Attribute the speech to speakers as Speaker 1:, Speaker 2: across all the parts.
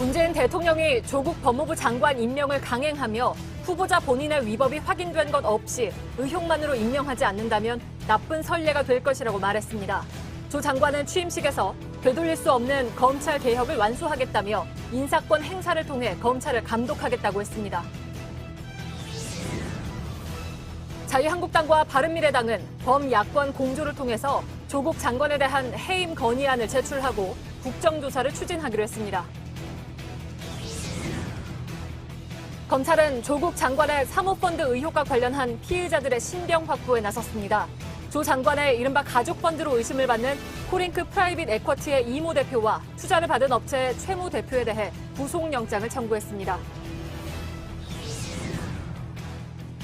Speaker 1: 문재인 대통령이 조국 법무부 장관 임명을 강행하며 후보자 본인의 위법이 확인된 것 없이 의혹만으로 임명하지 않는다면 나쁜 선례가 될 것이라고 말했습니다. 조 장관은 취임식에서 되돌릴 수 없는 검찰 개혁을 완수하겠다며 인사권 행사를 통해 검찰을 감독하겠다고 했습니다. 자유한국당과 바른미래당은 범야권 공조를 통해서 조국 장관에 대한 해임 건의안을 제출하고 국정조사를 추진하기로 했습니다. 검찰은 조국 장관의 사모펀드 의혹과 관련한 피의자들의 신병 확보에 나섰습니다. 조 장관의 이른바 가족펀드로 의심을 받는 코링크 프라이빗 에쿼티의 이모 대표와 투자를 받은 업체의 최모 대표에 대해 구속영장을 청구했습니다.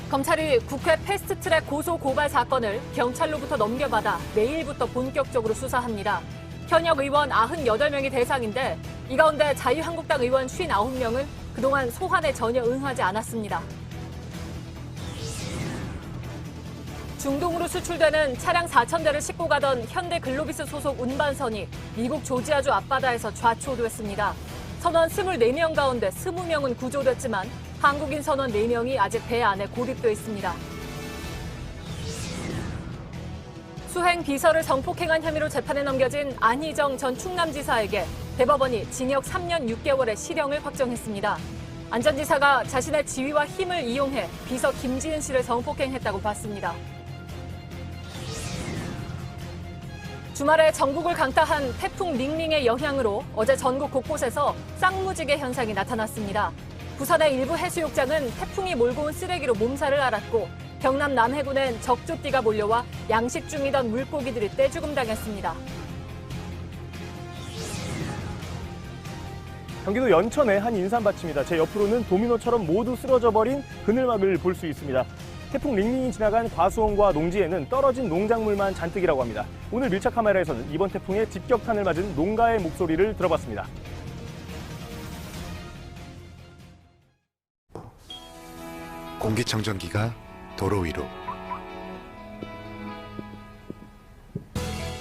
Speaker 1: 검찰이 국회 패스트트랙 고소고발 사건을 경찰로부터 넘겨받아 내일부터 본격적으로 수사합니다. 현역 의원 98명이 대상인데 이 가운데 자유한국당 의원 59명은 그동안 소환에 전혀 응하지 않았습니다. 중동으로 수출되는 차량 4,000대를 싣고 가던 현대글로비스 소속 운반선이 미국 조지아주 앞바다에서 좌초됐습니다. 선원 24명 가운데 20명은 구조됐지만 한국인 선원 4명이 아직 배 안에 고립돼 있습니다. 수행 비서를 성폭행한 혐의로 재판에 넘겨진 안희정 전 충남지사에게 대법원이 징역 3년 6개월의 실형을 확정했습니다. 안 전 지사가 자신의 지위와 힘을 이용해 비서 김지은 씨를 성폭행했다고 봤습니다. 주말에 전국을 강타한 태풍 닝닝의 영향으로 어제 전국 곳곳에서 쌍무지개 현상이 나타났습니다. 부산의 일부 해수욕장은 태풍이 몰고 온 쓰레기로 몸살을 앓았고 경남 남해군엔 적조띠가 몰려와 양식 중이던 물고기들이 떼죽음 당했습니다.
Speaker 2: 경기도 연천의 한 인삼밭입니다. 제 옆으로는 도미노처럼 모두 쓰러져버린 그늘막을 볼 수 있습니다. 태풍 링링이 지나간 과수원과 농지에는 떨어진 농작물만 잔뜩이라고 합니다. 오늘 밀착 카메라에서는 이번 태풍에 직격탄을 맞은 농가의 목소리를 들어봤습니다.
Speaker 3: 공기청정기가 도로 위로,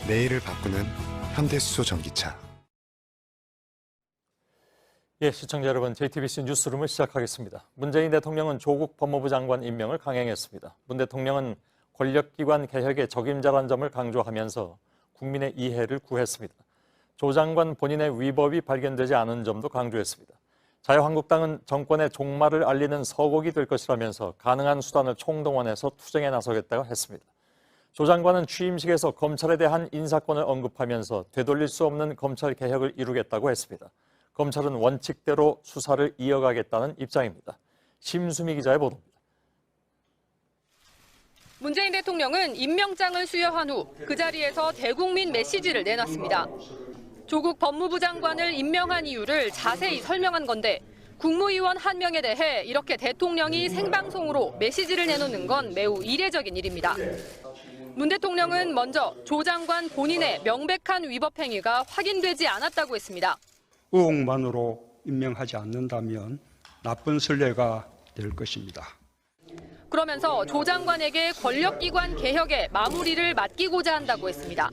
Speaker 3: 내일을 바꾸는 현대수소 전기차.
Speaker 4: 예, 시청자 여러분, JTBC 뉴스룸을 시작하겠습니다. 문재인 대통령은 조국 법무부 장관 임명을 강행했습니다. 문 대통령은 권력기관 개혁의 적임자란 점을 강조하면서 국민의 이해를 구했습니다. 조 장관 본인의 위법이 발견되지 않은 점도 강조했습니다. 자유한국당은 정권의 종말을 알리는 서곡이 될 것이라면서 가능한 수단을 총동원해서 투쟁에 나서겠다고 했습니다. 조 장관은 취임식에서 검찰에 대한 인사권을 언급하면서 되돌릴 수 없는 검찰 개혁을 이루겠다고 했습니다. 검찰은 원칙대로 수사를 이어가겠다는 입장입니다. 심수미 기자의 보도입니다.
Speaker 5: 문재인 대통령은 임명장을 수여한 후 그 자리에서 대국민 메시지를 내놨습니다. 조국 법무부 장관을 임명한 이유를 자세히 설명한 건데 국무위원 한 명에 대해 이렇게 대통령이 생방송으로 메시지를 내놓는 건 매우 이례적인 일입니다. 문 대통령은 먼저 조 장관 본인의 명백한 위법 행위가 확인되지 않았다고 했습니다.
Speaker 6: 의혹만으로 임명하지 않는다면 나쁜 선례가 될 것입니다.
Speaker 5: 그러면서 조 장관에게 권력기관 개혁의 마무리를 맡기고자 한다고 했습니다.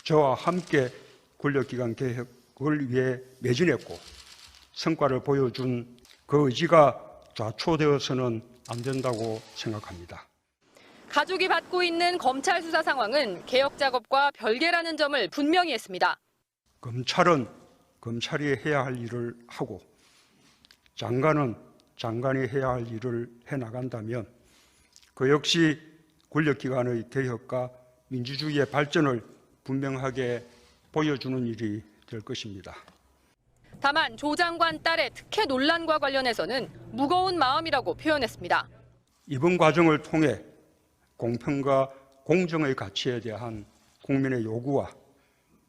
Speaker 6: 저와 함께 권력기관 개혁을 위해 매진했고 성과를 보여준 그 의지가 좌초되어서는 안 된다고 생각합니다.
Speaker 5: 가족이 받고 있는 검찰 수사 상황은 개혁 작업과 별개라는 점을 분명히 했습니다.
Speaker 6: 검찰은 검찰이 해야 할 일을 하고 장관은 장관이 해야 할 일을 해나간다면 그 역시 권력기관의 개혁과 민주주의의 발전을 분명하게 보여주는 일이 될 것입니다.
Speaker 5: 다만 조 장관 딸의 특혜 논란과 관련해서는 무거운 마음이라고 표현했습니다.
Speaker 6: 이번 과정을 통해 공평과 공정의 가치에 대한 국민의 요구와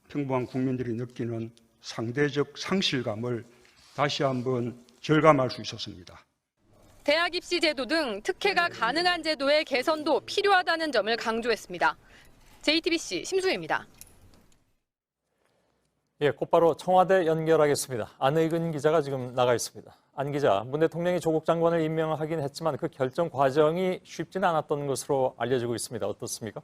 Speaker 6: 평범한 국민들이 느끼는 상대적 상실감을 다시 한번 절감할 수 있었습니다.
Speaker 5: 대학 입시 제도 등 특혜가 가능한 제도의 개선도 필요하다는 점을 강조했습니다. JTBC 심수혜입니다.
Speaker 4: 예, 곧바로 청와대 연결하겠습니다. 안의근 기자가 지금 나가 있습니다. 안 기자, 문 대통령이 조국 장관을 임명하긴 했지만 그 결정 과정이 쉽지는 않았던 것으로 알려지고 있습니다. 어떻습니까?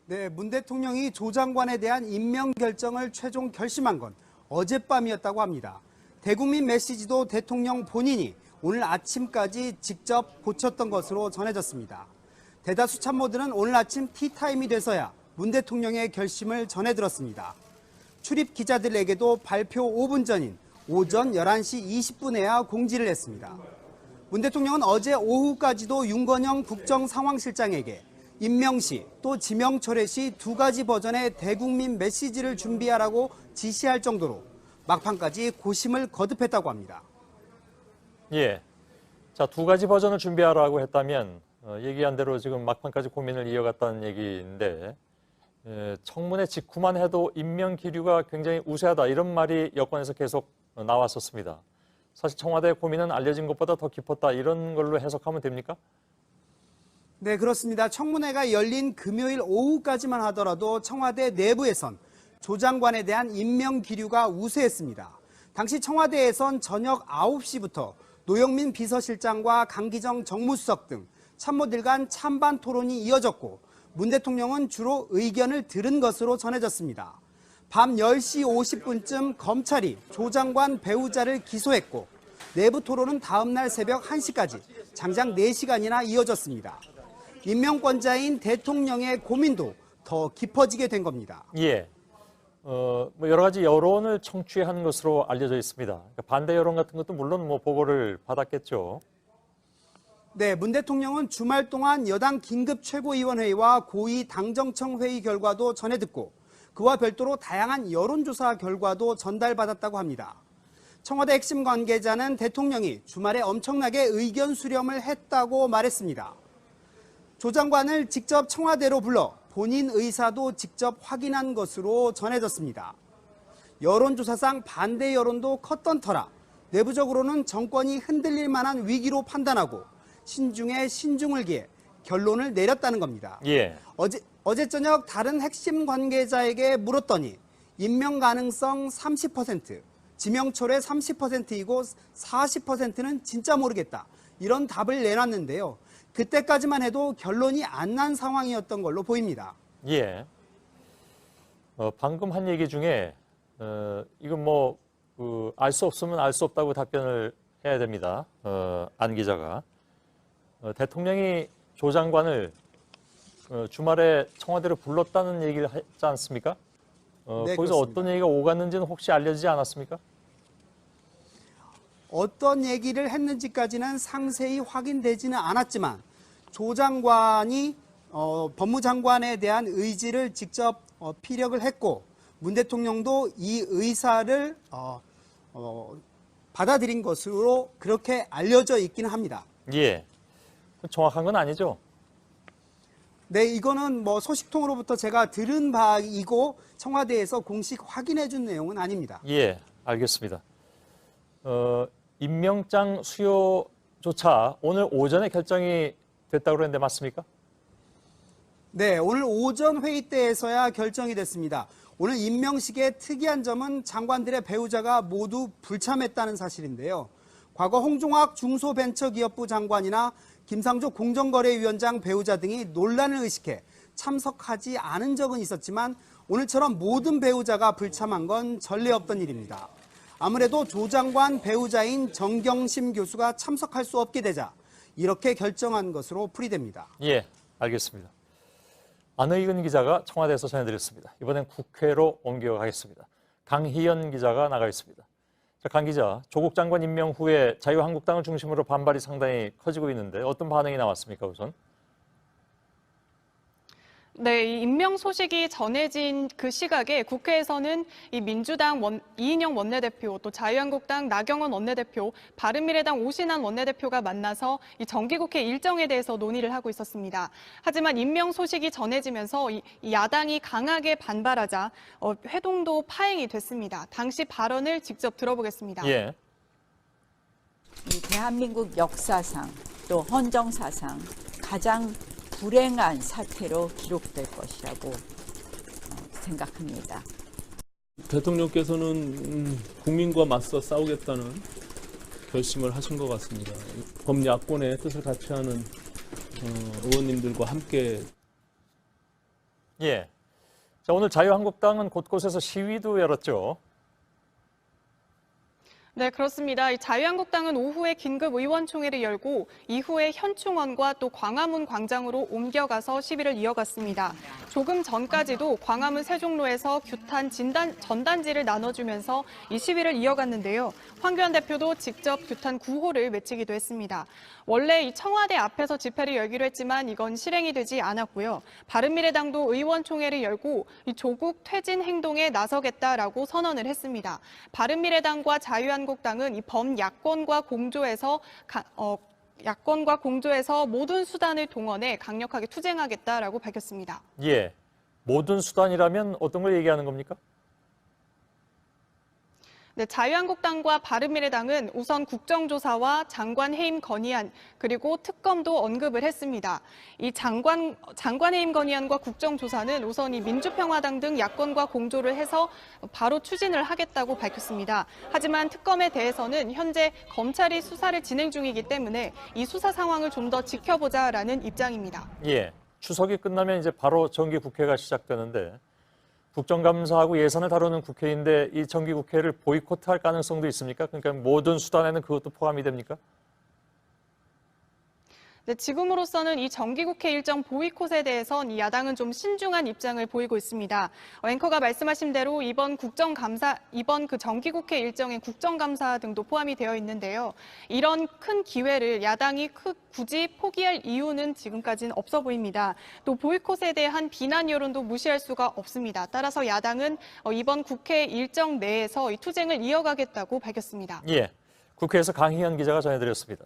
Speaker 7: 네, 문 대통령이 조 장관에 대한 임명 결정을 최종 결심한 건 어젯밤이었다고 합니다. 대국민 메시지도 대통령 본인이 오늘 아침까지 직접 고쳤던 것으로 전해졌습니다. 대다수 참모들은 오늘 아침 티타임이 돼서야 문 대통령의 결심을 전해 들었습니다. 출입 기자들에게도 발표 5분 전인 오전 11시 20분에야 공지를 했습니다. 문 대통령은 어제 오후까지도 윤건영 국정상황실장에게 임명 시 또 지명 철회 시 두 가지 버전의 대국민 메시지를 준비하라고 지시할 정도로 막판까지 고심을 거듭했다고 합니다.
Speaker 4: 예. 자, 두 가지 버전을 준비하라고 했다면 얘기한 대로 지금 막판까지 고민을 이어갔다는 얘기인데 청문회 직후만 해도 임명 기류가 굉장히 우세하다 이런 말이 여권에서 계속 나왔었습니다. 사실 청와대의 고민은 알려진 것보다 더 깊었다 이런 걸로 해석하면 됩니까?
Speaker 7: 네, 그렇습니다. 청문회가 열린 금요일 오후까지만 하더라도 청와대 내부에선 조 장관에 대한 임명 기류가 우세했습니다. 당시 청와대에선 저녁 9시부터 노영민 비서실장과 강기정 정무수석 등 참모들 간 찬반 토론이 이어졌고 문 대통령은 주로 의견을 들은 것으로 전해졌습니다. 밤 10시 50분쯤 검찰이 조 장관 배우자를 기소했고 내부 토론은 다음 날 새벽 1시까지 장장 4시간이나 이어졌습니다. 임명권자인 대통령의 고민도 더 깊어지게 된 겁니다.
Speaker 4: 예. 뭐 여러 가지 여론을 청취한 것으로 알려져 있습니다. 그러니까 반대 여론 같은 것도 물론 뭐 보고를 받았겠죠.
Speaker 7: 네, 문 대통령은 주말 동안 여당 긴급 최고위원회의와 고위 당정청 회의 결과도 전해 듣고 그와 별도로 다양한 여론조사 결과도 전달받았다고 합니다. 청와대 핵심 관계자는 대통령이 주말에 엄청나게 의견 수렴을 했다고 말했습니다. 조 장관을 직접 청와대로 불러 본인 의사도 직접 확인한 것으로 전해졌습니다. 여론조사상 반대 여론도 컸던 터라 내부적으로는 정권이 흔들릴 만한 위기로 판단하고 신중에 신중을 기해 결론을 내렸다는 겁니다.
Speaker 4: 예.
Speaker 7: 어제 저녁 다른 핵심 관계자에게 물었더니 임명 가능성 30%, 지명 철회 30%이고 40%는 진짜 모르겠다. 이런 답을 내놨는데요. 그때까지만 해도 결론이 안 난 상황이었던 걸로 보입니다.
Speaker 4: 예. 방금 한 얘기 중에 이건 뭐 알 수 없으면 알 수 없다고 답변을 해야 됩니다. 안 기자가. 대통령이 조 장관을 주말에 청와대로 불렀다는 얘기를 했지 않습니까?
Speaker 7: 네,
Speaker 4: 거기서
Speaker 7: 그렇습니다.
Speaker 4: 어떤 얘기가 오갔는지는 혹시 알려지지 않았습니까?
Speaker 7: 어떤 얘기를 했는지까지는 상세히 확인되지는 않았지만 조 장관이 법무장관에 대한 의지를 직접 피력을 했고 문 대통령도 이 의사를 받아들인 것으로 그렇게 알려져 있기는 합니다.
Speaker 4: 예. 정확한 건 아니죠?
Speaker 7: 네, 이거는 뭐 소식통으로부터 제가 들은 바이고 청와대에서 공식 확인해 준 내용은 아닙니다.
Speaker 4: 예, 알겠습니다. 임명장 수요조차 오늘 오전에 결정이 됐다고 그랬는데 맞습니까?
Speaker 7: 네, 오늘 오전 회의 때에서야 결정이 됐습니다. 오늘 임명식의 특이한 점은 장관들의 배우자가 모두 불참했다는 사실인데요. 과거 홍종학 중소벤처기업부 장관이나 김상조 공정거래위원장 배우자 등이 논란을 의식해 참석하지 않은 적은 있었지만 오늘처럼 모든 배우자가 불참한 건 전례 없던 일입니다. 아무래도 조 장관 배우자인 정경심 교수가 참석할 수 없게 되자 이렇게 결정한 것으로 풀이됩니다.
Speaker 4: 예, 알겠습니다. 안의근 기자가 청와대에서 전해드렸습니다. 이번엔 국회로 옮겨가겠습니다. 강희연 기자가 나가 있습니다. 자, 강 기자, 조국 장관 임명 후에 자유한국당을 중심으로 반발이 상당히 커지고 있는데 어떤 반응이 나왔습니까, 우선?
Speaker 8: 네, 이 임명 소식이 전해진 그 시각에 국회에서는 이 민주당 이인영 원내대표, 또 자유한국당 나경원 원내대표, 바른미래당 오신환 원내대표가 만나서 이 정기국회 일정에 대해서 논의를 하고 있었습니다. 하지만 임명 소식이 전해지면서 이 야당이 강하게 반발하자 회동도 파행이 됐습니다. 당시 발언을 직접 들어보겠습니다.
Speaker 4: 예.
Speaker 9: 이 대한민국 역사상 또 헌정사상 가장 불행한 사태로 기록될 것이라고 생각합니다.
Speaker 10: 대통령께서는 국민과 맞서 싸우겠다는 결심을 하신 것 같습니다. 범야권의 뜻을 같이 하는 의원님들과 함께.
Speaker 4: 예. 자, 오늘 자유한국당은 곳곳에서 시위도 열었죠.
Speaker 8: 네, 그렇습니다. 이 자유한국당은 오후에 긴급 의원총회를 열고 이후에 현충원과 또 광화문 광장으로 옮겨가서 시위를 이어갔습니다. 조금 전까지도 광화문 세종로에서 규탄 전단지를 나눠주면서 이 시위를 이어갔는데요. 황교안 대표도 직접 규탄 구호를 외치기도 했습니다. 원래 이 청와대 앞에서 집회를 열기로 했지만 이건 실행이 되지 않았고요. 바른미래당도 의원총회를 열고 이 조국 퇴진 행동에 나서겠다라고 선언을 했습니다. 바른미래당과 자유한국당은 이 범야권과 공조해서 모든 수단을 동원해 강력하게 투쟁하겠다라고 밝혔습니다.
Speaker 4: 예, 모든 수단이라면 어떤 걸 얘기하는 겁니까?
Speaker 8: 네, 자유한국당과 바른미래당은 우선 국정조사와 장관 해임 건의안 그리고 특검도 언급을 했습니다. 이 장관 해임 건의안과 국정조사는 우선 이 민주평화당 등 야권과 공조를 해서 바로 추진을 하겠다고 밝혔습니다. 하지만 특검에 대해서는 현재 검찰이 수사를 진행 중이기 때문에 이 수사 상황을 좀 더 지켜보자라는 입장입니다.
Speaker 4: 예, 추석이 끝나면 이제 바로 정기 국회가 시작되는데 국정감사하고 예산을 다루는 국회인데 이 정기국회를 보이콧할 가능성도 있습니까? 그러니까 모든 수단에는 그것도 포함이 됩니까?
Speaker 8: 네, 지금으로서는 이 정기국회 일정 보이콧에 대해선 이 야당은 좀 신중한 입장을 보이고 있습니다. 앵커가 말씀하신 대로 이번 그 정기국회 일정에 국정감사 등도 포함이 되어 있는데요. 이런 큰 기회를 야당이 굳이 포기할 이유는 지금까지는 없어 보입니다. 또 보이콧에 대한 비난 여론도 무시할 수가 없습니다. 따라서 야당은 이번 국회 일정 내에서 이 투쟁을 이어가겠다고 밝혔습니다.
Speaker 4: 예, 국회에서 강희연 기자가 전해드렸습니다.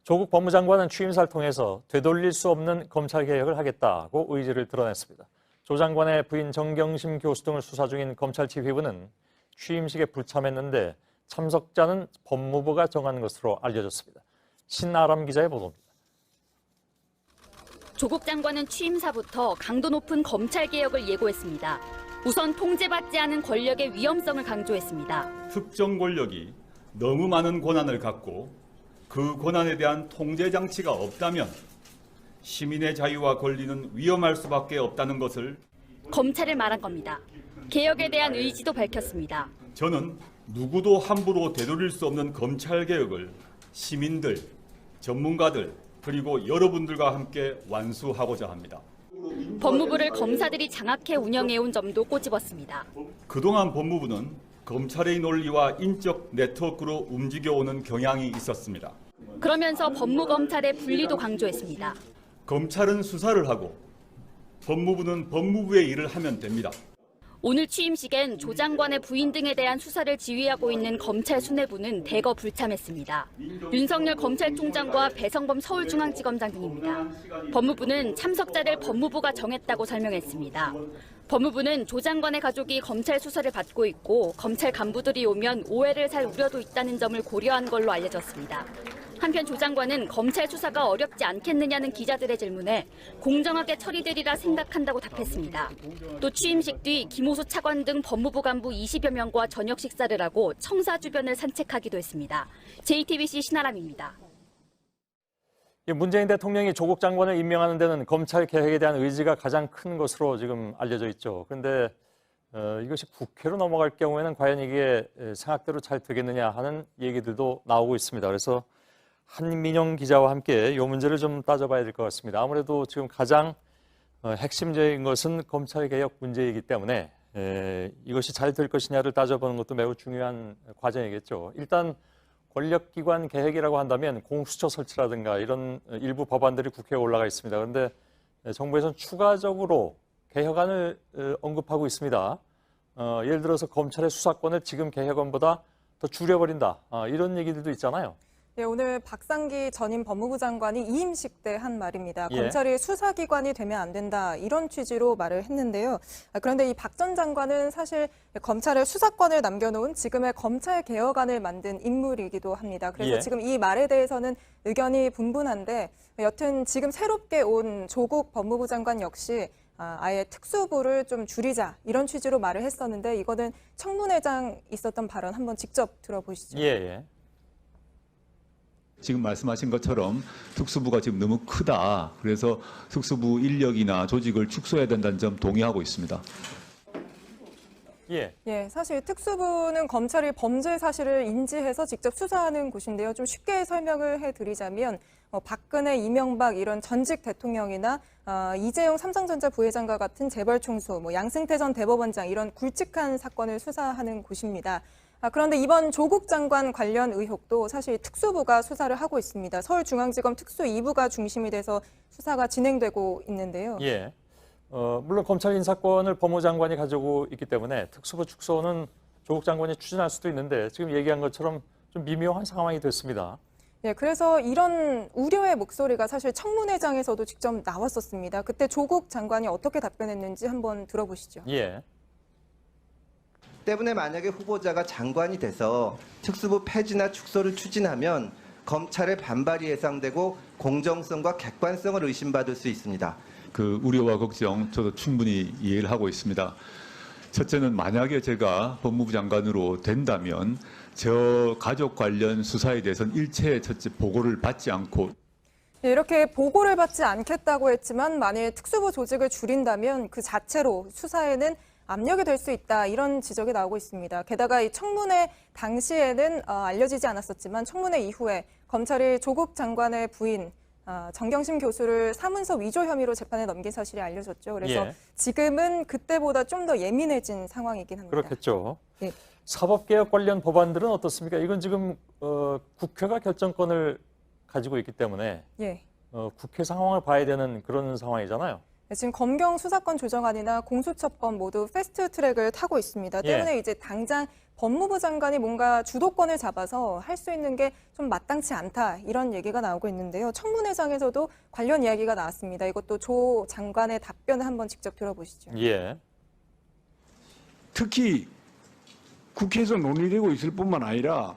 Speaker 4: 조국 법무장관은 취임사를 통해서 되돌릴 수 없는 검찰개혁을 하겠다고 의지를 드러냈습니다. 조 장관의 부인 정경심 교수 등을 수사 중인 검찰 지휘부는 취임식에 불참했는데 참석자는 법무부가 정한 것으로 알려졌습니다. 신아람 기자의 보도입니다.
Speaker 11: 조국 장관은 취임사부터 강도 높은 검찰개혁을 예고했습니다. 우선 통제받지 않은 권력의 위험성을 강조했습니다.
Speaker 12: 특정 권력이 너무 많은 권한을 갖고 그 권한에 대한 통제 장치가 없다면 시민의 자유와 권리는 위험할 수밖에 없다는 것을
Speaker 11: 검찰을 말한 겁니다. 개혁에 대한 의지도 밝혔습니다.
Speaker 12: 저는 누구도 함부로 되돌릴 수 없는 검찰개혁을 시민들, 전문가들 그리고 여러분들과 함께 완수하고자 합니다.
Speaker 11: 법무부를 검사들이 장악해 운영해온 점도 꼬집었습니다.
Speaker 12: 그동안 법무부는 검찰의 논리와 인적 네트워크로 움직여오는 경향이 있었습니다.
Speaker 11: 그러면서 법무검찰의 분리도 강조했습니다.
Speaker 12: 검찰은 수사를 하고 법무부는 법무부의 일을 하면 됩니다.
Speaker 11: 오늘 취임식엔 조 장관의 부인 등에 대한 수사를 지휘하고 있는 검찰 수뇌부는 대거 불참했습니다. 윤석열 검찰총장과 배성범 서울중앙지검장 등입니다. 법무부는 참석자를 법무부가 정했다고 설명했습니다. 법무부는 조 장관의 가족이 검찰 수사를 받고 있고 검찰 간부들이 오면 오해를 살 우려도 있다는 점을 고려한 걸로 알려졌습니다. 한편 조 장관은 검찰 수사가 어렵지 않겠느냐는 기자들의 질문에 공정하게 처리되리라 생각한다고 답했습니다. 또 취임식 뒤 김호수 차관 등 법무부 간부 20여 명과 저녁 식사를 하고 청사 주변을 산책하기도 했습니다. JTBC 신아람입니다.
Speaker 4: 문재인 대통령이 조국 장관을 임명하는 데는 검찰 개혁에 대한 의지가 가장 큰 것으로 지금 알려져 있죠. 그런데 이것이 국회로 넘어갈 경우에는 과연 이게 생각대로 잘 되겠느냐 하는 얘기들도 나오고 있습니다. 그래서 한민영 기자와 함께 이 문제를 좀 따져봐야 될 것 같습니다. 아무래도 지금 가장 핵심적인 것은 검찰개혁 문제이기 때문에 이것이 잘 될 것이냐를 따져보는 것도 매우 중요한 과정이겠죠. 일단 권력기관 개혁이라고 한다면 공수처 설치라든가 이런 일부 법안들이 국회에 올라가 있습니다. 그런데 정부에서는 추가적으로 개혁안을 언급하고 있습니다. 예를 들어서 검찰의 수사권을 지금 개혁안보다 더 줄여버린다. 이런 얘기들도 있잖아요.
Speaker 13: 네, 오늘 박상기 전임 법무부 장관이 이임식 때 한 말입니다.
Speaker 4: 예.
Speaker 13: 검찰이 수사기관이 되면 안 된다 이런 취지로 말을 했는데요. 그런데 이 박 전 장관은 사실 검찰의 수사권을 남겨놓은 지금의 검찰개혁안을 만든 인물이기도 합니다. 그래서
Speaker 4: 예.
Speaker 13: 지금 이 말에 대해서는 의견이 분분한데 여튼 지금 새롭게 온 조국 법무부 장관 역시 아예 특수부를 좀 줄이자 이런 취지로 말을 했었는데 이거는 청문회장 있었던 발언 한번 직접 들어보시죠.
Speaker 4: 예.
Speaker 14: 지금 말씀하신 것처럼 특수부가 지금 너무 크다. 그래서 특수부 인력이나 조직을 축소해야 된다는 점 동의하고 있습니다.
Speaker 4: 예.
Speaker 13: 예, 사실 특수부는 검찰이 범죄 사실을 인지해서 직접 수사하는 곳인데요. 좀 쉽게 설명을 해드리자면 박근혜, 이명박 이런 전직 대통령이나 이재용 삼성전자 부회장과 같은 재벌 총수, 양승태 전 대법원장 이런 굵직한 사건을 수사하는 곳입니다. 그런데 이번 조국 장관 관련 의혹도 사실 특수부가 수사를 하고 있습니다. 서울중앙지검 특수 2부가 중심이 돼서 수사가 진행되고 있는데요.
Speaker 4: 예. 물론 검찰 인사권을 법무부 장관이 가지고 있기 때문에 특수부 축소는 조국 장관이 추진할 수도 있는데 지금 얘기한 것처럼 좀 미묘한 상황이 됐습니다.
Speaker 13: 예, 그래서 이런 우려의 목소리가 사실 청문회장에서도 직접 나왔었습니다. 그때 조국 장관이 어떻게 답변했는지 한번 들어보시죠.
Speaker 4: 예.
Speaker 15: 때문에 만약에 후보자가 장관이 돼서 특수부 폐지나 축소를 추진하면 검찰의 반발이 예상되고 공정성과 객관성을 의심받을 수 있습니다.
Speaker 14: 그 우려와 걱정 저도 충분히 이해를 하고 있습니다. 첫째는 만약에 제가 법무부 장관으로 된다면 저 가족 관련 수사에 대해서는 일체 첫째 보고를 받지 않고
Speaker 13: 이렇게 보고를 받지 않겠다고 했지만 만일 특수부 조직을 줄인다면 그 자체로 수사에는 압력이 될 수 있다 이런 지적이 나오고 있습니다. 게다가 이 청문회 당시에는 알려지지 않았었지만 청문회 이후에 검찰이 조국 장관의 부인 정경심 교수를 사문서 위조 혐의로 재판에 넘긴 사실이 알려졌죠. 그래서
Speaker 4: 예.
Speaker 13: 지금은 그때보다 좀 더 예민해진 상황이긴 합니다.
Speaker 4: 그렇겠죠.
Speaker 13: 예.
Speaker 4: 사법개혁 관련 법안들은 어떻습니까? 이건 지금 국회가 결정권을 가지고 있기 때문에
Speaker 13: 예.
Speaker 4: 국회 상황을 봐야 되는 그런 상황이잖아요.
Speaker 13: 네, 지금 검경 수사권 조정안이나 공수처법 모두 패스트트랙을 타고 있습니다. 때문에 이제 당장 법무부 장관이 뭔가 주도권을 잡아서 할 수 있는 게 좀 마땅치 않다 이런 얘기가 나오고 있는데요. 청문회장에서도 관련 이야기가 나왔습니다. 이것도 조 장관의 답변을 한번 직접 들어보시죠.
Speaker 4: 예.
Speaker 16: 특히 국회에서 논의되고 있을 뿐만 아니라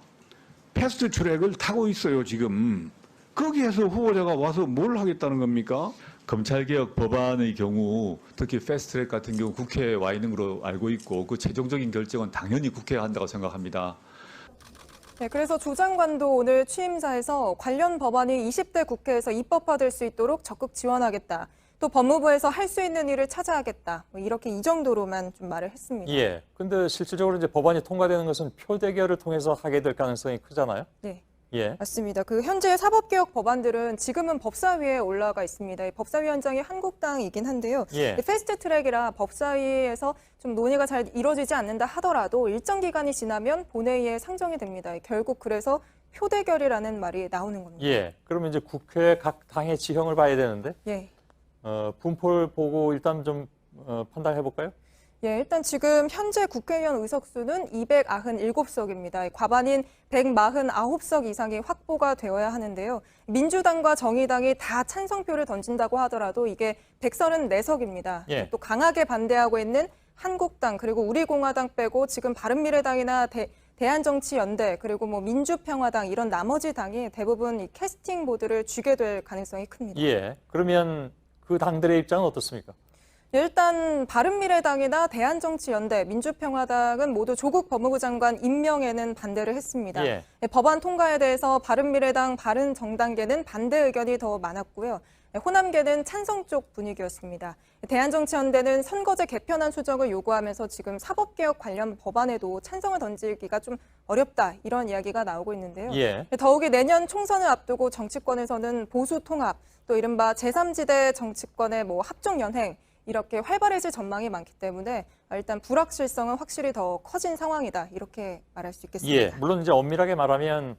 Speaker 16: 패스트트랙을 타고 있어요, 지금. 거기에서 후보자가 와서 뭘 하겠다는 겁니까?
Speaker 14: 검찰개혁 법안의 경우 특히 패스트트랙 같은 경우 국회에 와 있는 걸로 알고 있고 그 최종적인 결정은 당연히 국회가 한다고 생각합니다.
Speaker 13: 네, 그래서 조 장관도 오늘 취임사에서 관련 법안이 20대 국회에서 입법화될 수 있도록 적극 지원하겠다. 또 법무부에서 할 수 있는 일을 찾아야겠다. 이렇게 이 정도로만 좀 말을 했습니다.
Speaker 4: 예. 근데 실질적으로 이제 법안이 통과되는 것은 표대결을 통해서 하게 될 가능성이 크잖아요.
Speaker 13: 네.
Speaker 4: 예.
Speaker 13: 맞습니다. 그 현재 사법개혁 법안들은 지금은 법사위에 올라가 있습니다. 법사위원장이 한국당이긴 한데요.
Speaker 4: 예.
Speaker 13: 패스트트랙이라 법사위에서 좀 논의가 잘 이루어지지 않는다 하더라도 일정 기간이 지나면 본회의에 상정이 됩니다. 결국 그래서 표대결이라는 말이 나오는 겁니다.
Speaker 4: 예. 그러면 이제 국회 각 당의 지형을 봐야 되는데
Speaker 13: 예.
Speaker 4: 분포를 보고 일단 좀 판단해 볼까요?
Speaker 13: 예, 일단 지금 현재 국회의원 의석수는 297석입니다. 과반인 149석 이상이 확보가 되어야 하는데요. 민주당과 정의당이 다 찬성표를 던진다고 하더라도 이게 134석입니다.
Speaker 4: 예.
Speaker 13: 또 강하게 반대하고 있는 한국당 그리고 우리공화당 빼고 지금 바른미래당이나 대한정치연대 그리고 민주평화당 이런 나머지 당이 대부분 이 캐스팅 보드를 쥐게 될 가능성이 큽니다.
Speaker 4: 예. 그러면 그 당들의 입장은 어떻습니까?
Speaker 13: 일단 바른미래당이나 대한정치연대, 민주평화당은 모두 조국 법무부 장관 임명에는 반대를 했습니다.
Speaker 4: 예.
Speaker 13: 법안 통과에 대해서 바른미래당, 바른정당계는 반대 의견이 더 많았고요. 호남계는 찬성 쪽 분위기였습니다. 대한정치연대는 선거제 개편안 수정을 요구하면서 지금 사법개혁 관련 법안에도 찬성을 던지기가 좀 어렵다 이런 이야기가 나오고 있는데요.
Speaker 4: 예.
Speaker 13: 더욱이 내년 총선을 앞두고 정치권에서는 보수 통합, 또 이른바 제3지대 정치권의 합종연행 이렇게 활발해질 전망이 많기 때문에 일단 불확실성은 확실히 더 커진 상황이다 이렇게 말할 수 있겠습니다.
Speaker 4: 예, 물론 이제 엄밀하게 말하면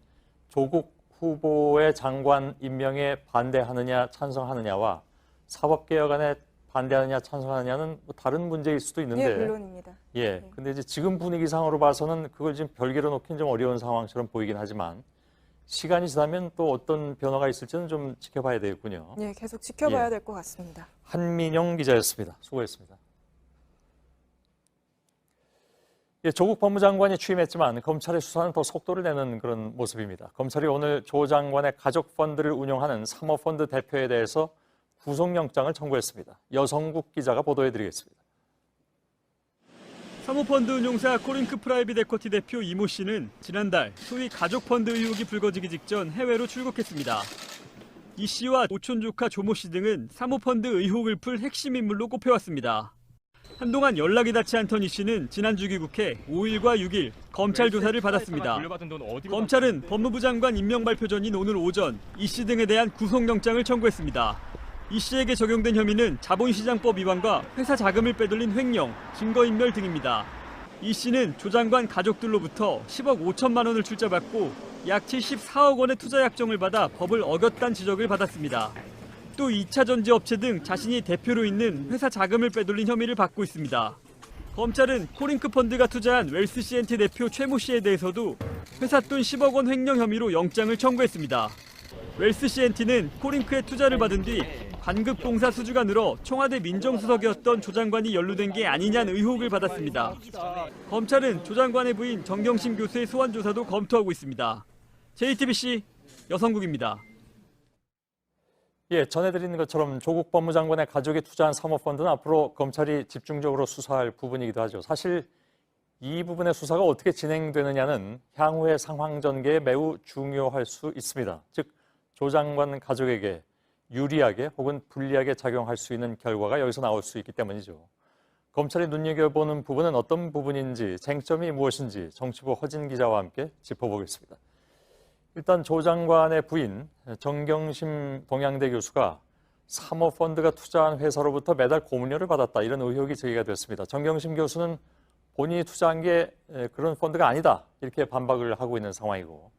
Speaker 4: 조국 후보의 장관 임명에 반대하느냐 찬성하느냐와 사법개혁안에 반대하느냐 찬성하느냐는 다른 문제일 수도 있는데.
Speaker 13: 예, 물론입니다.
Speaker 4: 예, 근데 이제 지금 분위기상으로 봐서는 그걸 지금 별개로 놓기는 좀 어려운 상황처럼 보이긴 하지만 시간이 지나면 또 어떤 변화가 있을지는 좀 지켜봐야 되겠군요.
Speaker 13: 네, 계속 지켜봐야 될 것 같습니다.
Speaker 4: 한민영 기자였습니다. 수고했습니다. 예, 조국 법무장관이 취임했지만 검찰의 수사는 더 속도를 내는 그런 모습입니다. 검찰이 오늘 조 장관의 가족 펀드를 운용하는 사모펀드 대표에 대해서 구속영장을 청구했습니다. 여성국 기자가 보도해드리겠습니다.
Speaker 17: 사모펀드 운용사 코링크 프라이빗 에쿼티 대표 이모 씨는 지난달 소위 가족펀드 의혹이 불거지기 직전 해외로 출국했습니다. 이 씨와 오촌 조카 조모 씨 등은 사모펀드 의혹을 풀 핵심 인물로 꼽혀왔습니다. 한동안 연락이 닿지 않던 이 씨는 지난 주기국회 5일과 6일 검찰 조사를 받았습니다. 검찰은 법무부 장관 임명 발표 전인 오늘 오전 이 씨 등에 대한 구속영장을 청구했습니다. 이 씨에게 적용된 혐의는 자본시장법 위반과 회사 자금을 빼돌린 횡령, 증거인멸 등입니다. 이 씨는 조 장관 가족들로부터 10억 5천만 원을 출자받고 약 74억 원의 투자 약정을 받아 법을 어겼다는 지적을 받았습니다. 또 2차 전지 업체 등 자신이 대표로 있는 회사 자금을 빼돌린 혐의를 받고 있습니다. 검찰은 코링크 펀드가 투자한 웰스 CNT 대표 최모 씨에 대해서도 회사 돈 10억 원 횡령 혐의로 영장을 청구했습니다. 웰스 CNT는 코링크에 투자를 받은 뒤 관급공사 수주가 늘어 청와대 민정수석이었던 조 장관이 연루된 게 아니냐는 의혹을 받았습니다. 검찰은 조 장관의 부인 정경심 교수의 소환 조사도 검토하고 있습니다. JTBC 여성국입니다.
Speaker 4: 예, 전해드리는 것처럼 조국 법무장관의 가족이 투자한 사모펀드는 앞으로 검찰이 집중적으로 수사할 부분이기도 하죠. 사실 이 부분의 수사가 어떻게 진행되느냐는 향후의 상황 전개에 매우 중요할 수 있습니다. 즉, 조 장관 가족에게 유리하게 혹은 불리하게 작용할 수 있는 결과가 여기서 나올 수 있기 때문이죠. 검찰이 눈여겨보는 부분은 어떤 부분인지, 쟁점이 무엇인지 정치부 허진 기자와 함께 짚어보겠습니다. 일단 조 장관의 부인 정경심 동양대 교수가 사모펀드가 투자한 회사로부터 매달 고문료를 받았다, 이런 의혹이 제기가 됐습니다. 정경심 교수는 본인이 투자한 게 그런 펀드가 아니다, 이렇게 반박을 하고 있는 상황이고,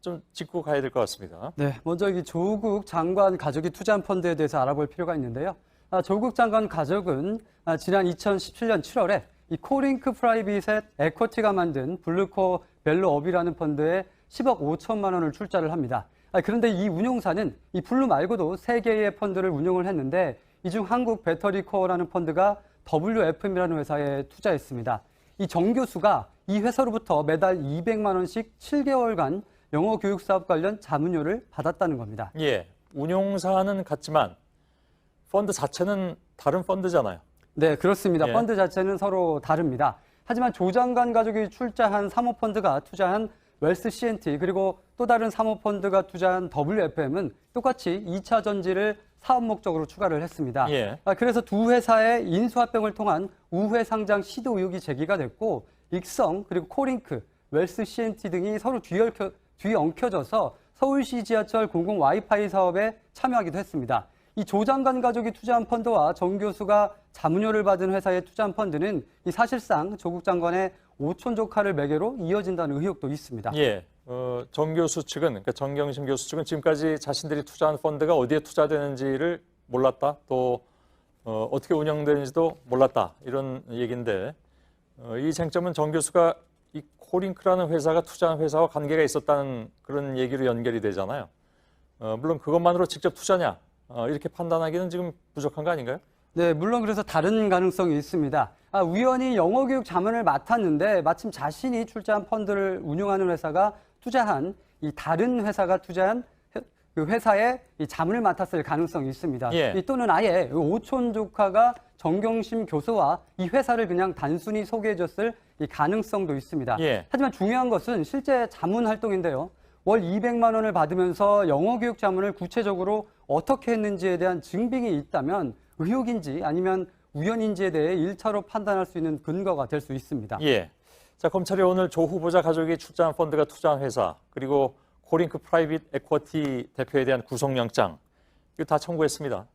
Speaker 4: 좀 짚고 가야 될 것 같습니다.
Speaker 18: 네, 먼저 이 조국 장관 가족이 투자한 펀드에 대해서 알아볼 필요가 있는데요. 조국 장관 가족은 지난 2017년 7월에 이 코링크 프라이빗의 에쿼티가 만든 블루코 벨로업이라는 펀드에 10억 5천만 원을 출자를 합니다. 그런데 이 운용사는 이 블루 말고도 3개의 펀드를 운용을 했는데, 이 중 한국 배터리코어라는 펀드가 WFM이라는 회사에 투자했습니다. 이 정 교수가 이 회사로부터 매달 200만 원씩 7개월간 영어 교육 사업 관련 자문료를 받았다는 겁니다.
Speaker 4: 예, 운용사는 같지만 펀드 자체는 다른 펀드잖아요.
Speaker 18: 네, 그렇습니다.
Speaker 4: 예.
Speaker 18: 펀드 자체는 서로 다릅니다. 하지만 조 장관 가족이 출자한 사모펀드가 투자한 웰스 CNT, 그리고 또 다른 사모펀드가 투자한 WFM은 똑같이 2차 전지를 사업 목적으로 추가를 했습니다.
Speaker 4: 예.
Speaker 18: 그래서 두 회사의 인수합병을 통한 우회 상장 시도 의혹이 제기가 됐고, 익성 그리고 코링크, 웰스 CNT 등이 서로 뒤엉켜져서 서울시 지하철 공공 와이파이 사업에 참여하기도 했습니다. 이 조 장관 가족이 투자한 펀드와 정 교수가 자문료를 받은 회사에 투자한 펀드는 이 사실상 조국 장관의 오촌 조카를 매개로 이어진다는 의혹도 있습니다.
Speaker 4: 예, 정 교수 측은, 그러니까 정경심 교수 측은 지금까지 자신들이 투자한 펀드가 어디에 투자되는지를 몰랐다, 또 어떻게 운영되는지도 몰랐다, 이런 얘기인데, 이 쟁점은 정 교수가 이 코링크라는 회사가 투자한 회사와 관계가 있었다는 그런 얘기로 연결이 되잖아요. 물론 그것만으로 직접 투자냐, 이렇게 판단하기는 지금 부족한 거 아닌가요?
Speaker 18: 네, 물론 그래서 다른 가능성이 있습니다. 우연히 영어교육 자문을 맡았는데 마침 자신이 출자한 펀드를 운영하는 회사가 투자한 이 다른 회사가 투자한 그 회사에 이 자문을 맡았을 가능성이 있습니다.
Speaker 4: 예.
Speaker 18: 또는 아예 오촌 조카가 정경심 교수와 이 회사를 그냥 단순히 소개해줬을 이 가능성도 있습니다.
Speaker 4: 예.
Speaker 18: 하지만 중요한 것은 실제 자문 활동인데요. 월 200만 원을 받으면서 영어교육 자문을 구체적으로 어떻게 했는지에 대한 증빙이 있다면 의혹인지 아니면 우연인지에 대해 1차로 판단할 수 있는 근거가 될 수 있습니다.
Speaker 4: 예. 자, 검찰이 오늘 조 후보자 가족이 출자한 펀드가 투자한 회사, 그리고 코링크 프라이빗 에쿼티 대표에 대한 구속영장, 이거 다 청구했습니다.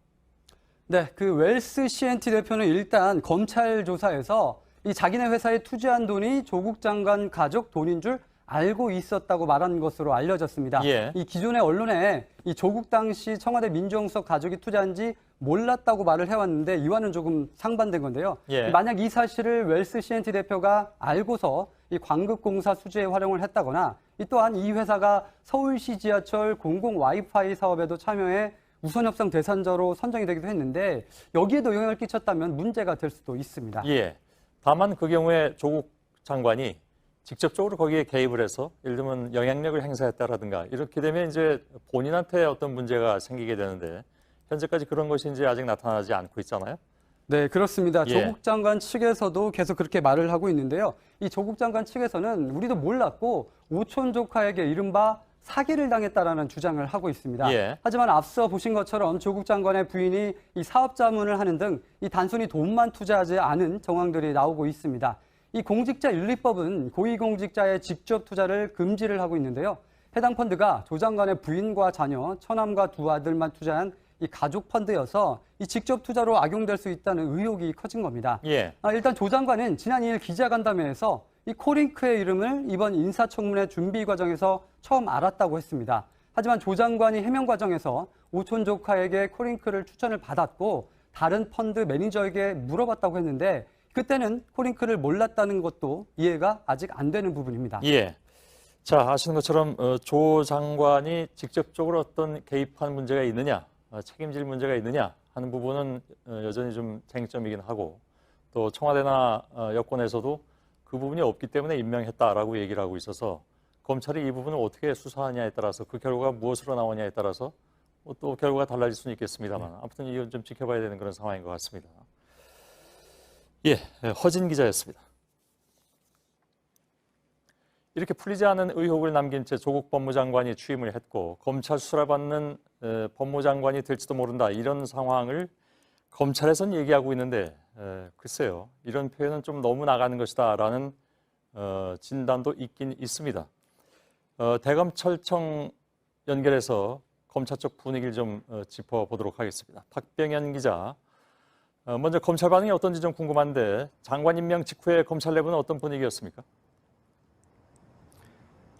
Speaker 18: 네, 그 웰스 CNT 대표는 일단 검찰 조사에서 이 자기네 회사에 투자한 돈이 조국 장관 가족 돈인 줄 알고 있었다고 말한 것으로 알려졌습니다.
Speaker 4: 예.
Speaker 18: 이 기존의 언론에 이 조국 당시 청와대 민정수석 가족이 투자한지 몰랐다고 말을 해왔는데, 이와는 조금 상반된 건데요.
Speaker 4: 예.
Speaker 18: 만약 이 사실을 웰스 CNT 대표가 알고서 이 광급공사 수주에 활용을 했다거나, 또한 이 회사가 서울시 지하철 공공 와이파이 사업에도 참여해 우선협상 대상자로 선정이 되기도 했는데, 여기에도 영향을 끼쳤다면 문제가 될 수도 있습니다.
Speaker 4: 예. 다만 그 경우에 조국 장관이 직접적으로 거기에 개입을 해서 예를 들면 영향력을 행사했다라든가 이렇게 되면 이제 본인한테 어떤 문제가 생기게 되는데, 현재까지 그런 것이 이제 아직 나타나지 않고 있잖아요.
Speaker 18: 네, 그렇습니다.
Speaker 4: 예.
Speaker 18: 조국 장관 측에서도 계속 그렇게 말을 하고 있는데요. 이 조국 장관 측에서는 우리도 몰랐고 오촌 조카에게 이른바 사기를 당했다라는 주장을 하고 있습니다.
Speaker 4: 예.
Speaker 18: 하지만 앞서 보신 것처럼 조국 장관의 부인이 이 사업 자문을 하는 등 이 단순히 돈만 투자하지 않은 정황들이 나오고 있습니다. 이 공직자윤리법은 고위공직자의 직접 투자를 금지를 하고 있는데요. 해당 펀드가 조 장관의 부인과 자녀, 처남과 두 아들만 투자한 이 가족 펀드여서 이 직접 투자로 악용될 수 있다는 의혹이 커진 겁니다.
Speaker 4: 예.
Speaker 18: 일단 조 장관은 지난 2일 기자간담회에서 이 코링크의 이름을 이번 인사청문회 준비 과정에서 처음 알았다고 했습니다. 하지만 조 장관이 해명 과정에서 오촌 조카에게 코링크를 추천을 받았고 다른 펀드 매니저에게 물어봤다고 했는데 그때는 코링크를 몰랐다는 것도 이해가 아직 안 되는 부분입니다.
Speaker 4: 예. 자, 아시는 것처럼 조 장관이 직접적으로 어떤 개입한 문제가 있느냐, 책임질 문제가 있느냐 하는 부분은 여전히 좀 쟁점이긴 하고 또 청와대나 여권에서도 그 부분이 없기 때문에 임명했다라고 얘기를 하고 있어서 검찰이 이 부분을 어떻게 수사하냐에 따라서 그 결과가 무엇으로 나오냐에 따라서 또 결과가 달라질 수는 있겠습니다만 아무튼 이건 좀 지켜봐야 되는 그런 상황인 것 같습니다. 예, 허진 기자였습니다. 이렇게 풀리지 않은 의혹을 남긴 채 조국 법무장관이 취임을 했고 검찰 수사를 받는 법무장관이 될지도 모른다 이런 상황을 검찰에서는 얘기하고 있는데 글쎄요. 이런 표현은 좀 너무 나가는 것이다라는 진단도 있긴 있습니다. 대검찰청 연결해서 검찰 쪽 분위기를 좀 짚어보도록 하겠습니다. 박병현 기자. 먼저 검찰 반응이 어떤지 좀 궁금한데 장관 임명 직후에 검찰 내부는 어떤 분위기였습니까?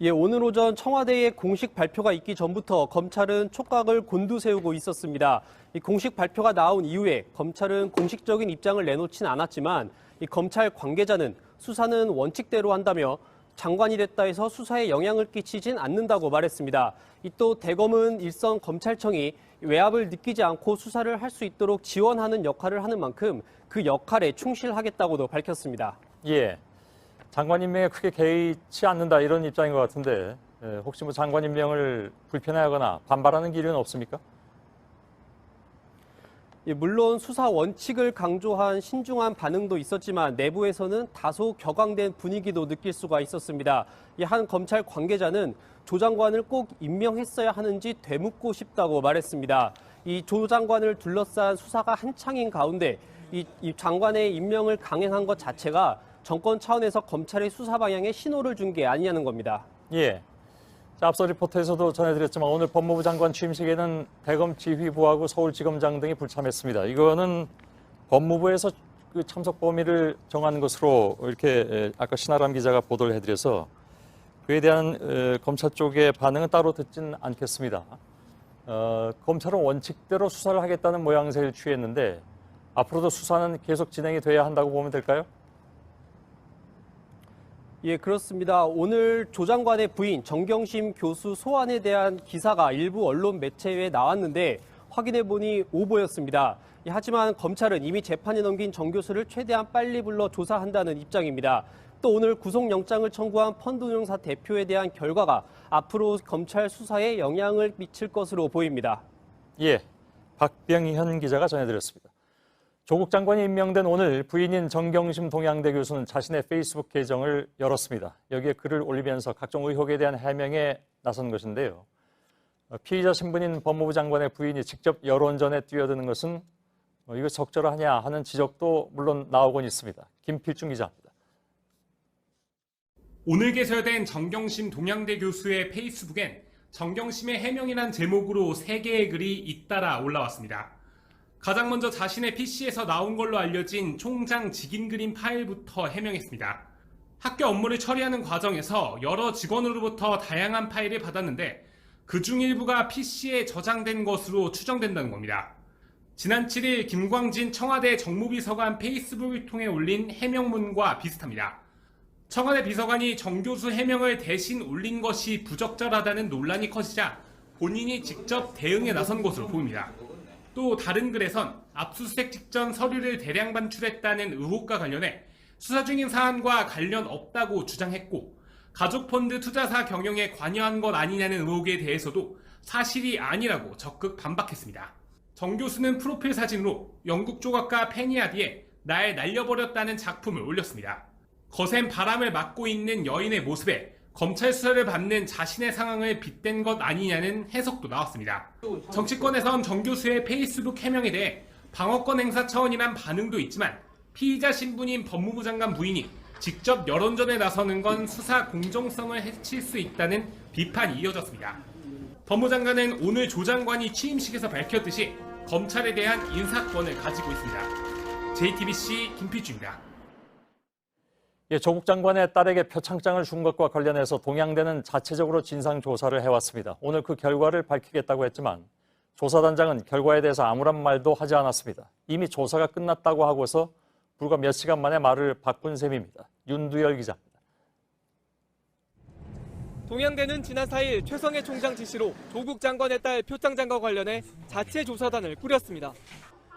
Speaker 19: 예, 오늘 오전 청와대의 공식 발표가 있기 전부터 검찰은 촉각을 곤두세우고 있었습니다. 이 공식 발표가 나온 이후에 검찰은 공식적인 입장을 내놓진 않았지만 이 검찰 관계자는 수사는 원칙대로 한다며 장관이 됐다 해서 수사에 영향을 끼치진 않는다고 말했습니다. 또 대검은 일선 검찰청이 외압을 느끼지 않고 수사를 할 수 있도록 지원하는 역할을 하는 만큼 그 역할에 충실하겠다고도 밝혔습니다.
Speaker 4: 예, 장관 임명에 크게 개의치 않는다 이런 입장인 것 같은데 혹시 뭐 장관 임명을 불편해하거나 반발하는 기류는 없습니까?
Speaker 19: 예, 물론 수사 원칙을 강조한 신중한 반응도 있었지만 내부에서는 다소 격앙된 분위기도 느낄 수가 있었습니다. 한 검찰 관계자는 조 장관을 꼭 임명했어야 하는지 되묻고 싶다고 말했습니다. 이 조 장관을 둘러싼 수사가 한창인 가운데 이 장관의 임명을 강행한 것 자체가 정권 차원에서 검찰의 수사 방향에 신호를 준 게 아니냐는 겁니다.
Speaker 4: 예. 자, 앞서 리포트에서도 전해드렸지만 오늘 법무부 장관 취임식에는 대검 지휘부하고 서울지검장 등이 불참했습니다. 이거는 법무부에서 그 참석 범위를 정한 것으로 이렇게 아까 신아람 기자가 보도를 해드려서 그에 대한 검찰 쪽의 반응은 따로 듣진 않겠습니다. 검찰은 원칙대로 수사를 하겠다는 모양새를 취했는데 앞으로도 수사는 계속 진행이 돼야 한다고 보면 될까요?
Speaker 19: 예, 그렇습니다. 오늘 조 장관의 부인 정경심 교수 소환에 대한 기사가 일부 언론 매체에 나왔는데 확인해보니 오보였습니다. 하지만 검찰은 이미 재판에 넘긴 정 교수를 최대한 빨리 불러 조사한다는 입장입니다. 또 오늘 구속영장을 청구한 펀드운용사 대표에 대한 결과가 앞으로 검찰 수사에 영향을 미칠 것으로 보입니다.
Speaker 4: 예, 박병현 기자가 전해드렸습니다. 조국 장관이 임명된 오늘 부인인 정경심 동양대 교수는 자신의 페이스북 계정을 열었습니다. 여기에 글을 올리면서 각종 의혹에 대한 해명에 나선 것인데요. 피의자 신분인 법무부 장관의 부인이 직접 여론전에 뛰어드는 것은 이거 적절하냐 하는 지적도 물론 나오곤 있습니다. 김필중 기자입니다.
Speaker 20: 오늘 개설된 정경심 동양대 교수의 페이스북엔 정경심의 해명이란 제목으로 3개의 글이 잇따라 올라왔습니다. 가장 먼저 자신의 PC에서 나온 걸로 알려진 총장 직인 그림 파일부터 해명했습니다. 학교 업무를 처리하는 과정에서 여러 직원으로부터 다양한 파일을 받았는데 그중 일부가 PC에 저장된 것으로 추정된다는 겁니다. 지난 7일 김광진 청와대 정무비서관 페이스북을 통해 올린 해명문과 비슷합니다. 청와대 비서관이 정 교수 해명을 대신 올린 것이 부적절하다는 논란이 커지자 본인이 직접 대응에 나선 것으로 보입니다. 또 다른 글에선 압수수색 직전 서류를 대량 반출했다는 의혹과 관련해 수사 중인 사안과 관련 없다고 주장했고 가족펀드 투자사 경영에 관여한 것 아니냐는 의혹에 대해서도 사실이 아니라고 적극 반박했습니다. 정 교수는 프로필 사진으로 영국 조각가 페니아디의 날 날려버렸다는 작품을 올렸습니다. 거센 바람을 맞고 있는 여인의 모습에 검찰 수사를 받는 자신의 상황을 빗댄 것 아니냐는 해석도 나왔습니다. 정치권에선 정 교수의 페이스북 해명에 대해 방어권 행사 차원이란 반응도 있지만 피의자 신분인 법무부 장관 부인이 직접 여론전에 나서는 건 수사 공정성을 해칠 수 있다는 비판이 이어졌습니다. 법무부 장관은 오늘 조 장관이 취임식에서 밝혔듯이 검찰에 대한 인사권을 가지고 있습니다. JTBC 김필주입니다.
Speaker 4: 조국 장관의 딸에게 표창장을 준 것과 관련해서 동양대는 자체적으로 진상조사를 해왔습니다. 오늘 그 결과를 밝히겠다고 했지만 조사단장은 결과에 대해서 아무런 말도 하지 않았습니다. 이미 조사가 끝났다고 하고서 불과 몇 시간 만에 말을 바꾼 셈입니다. 윤두열 기자입니다.
Speaker 21: 동양대는 지난 4일 최성해 총장 지시로 조국 장관의 딸 표창장과 관련해 자체 조사단을 꾸렸습니다.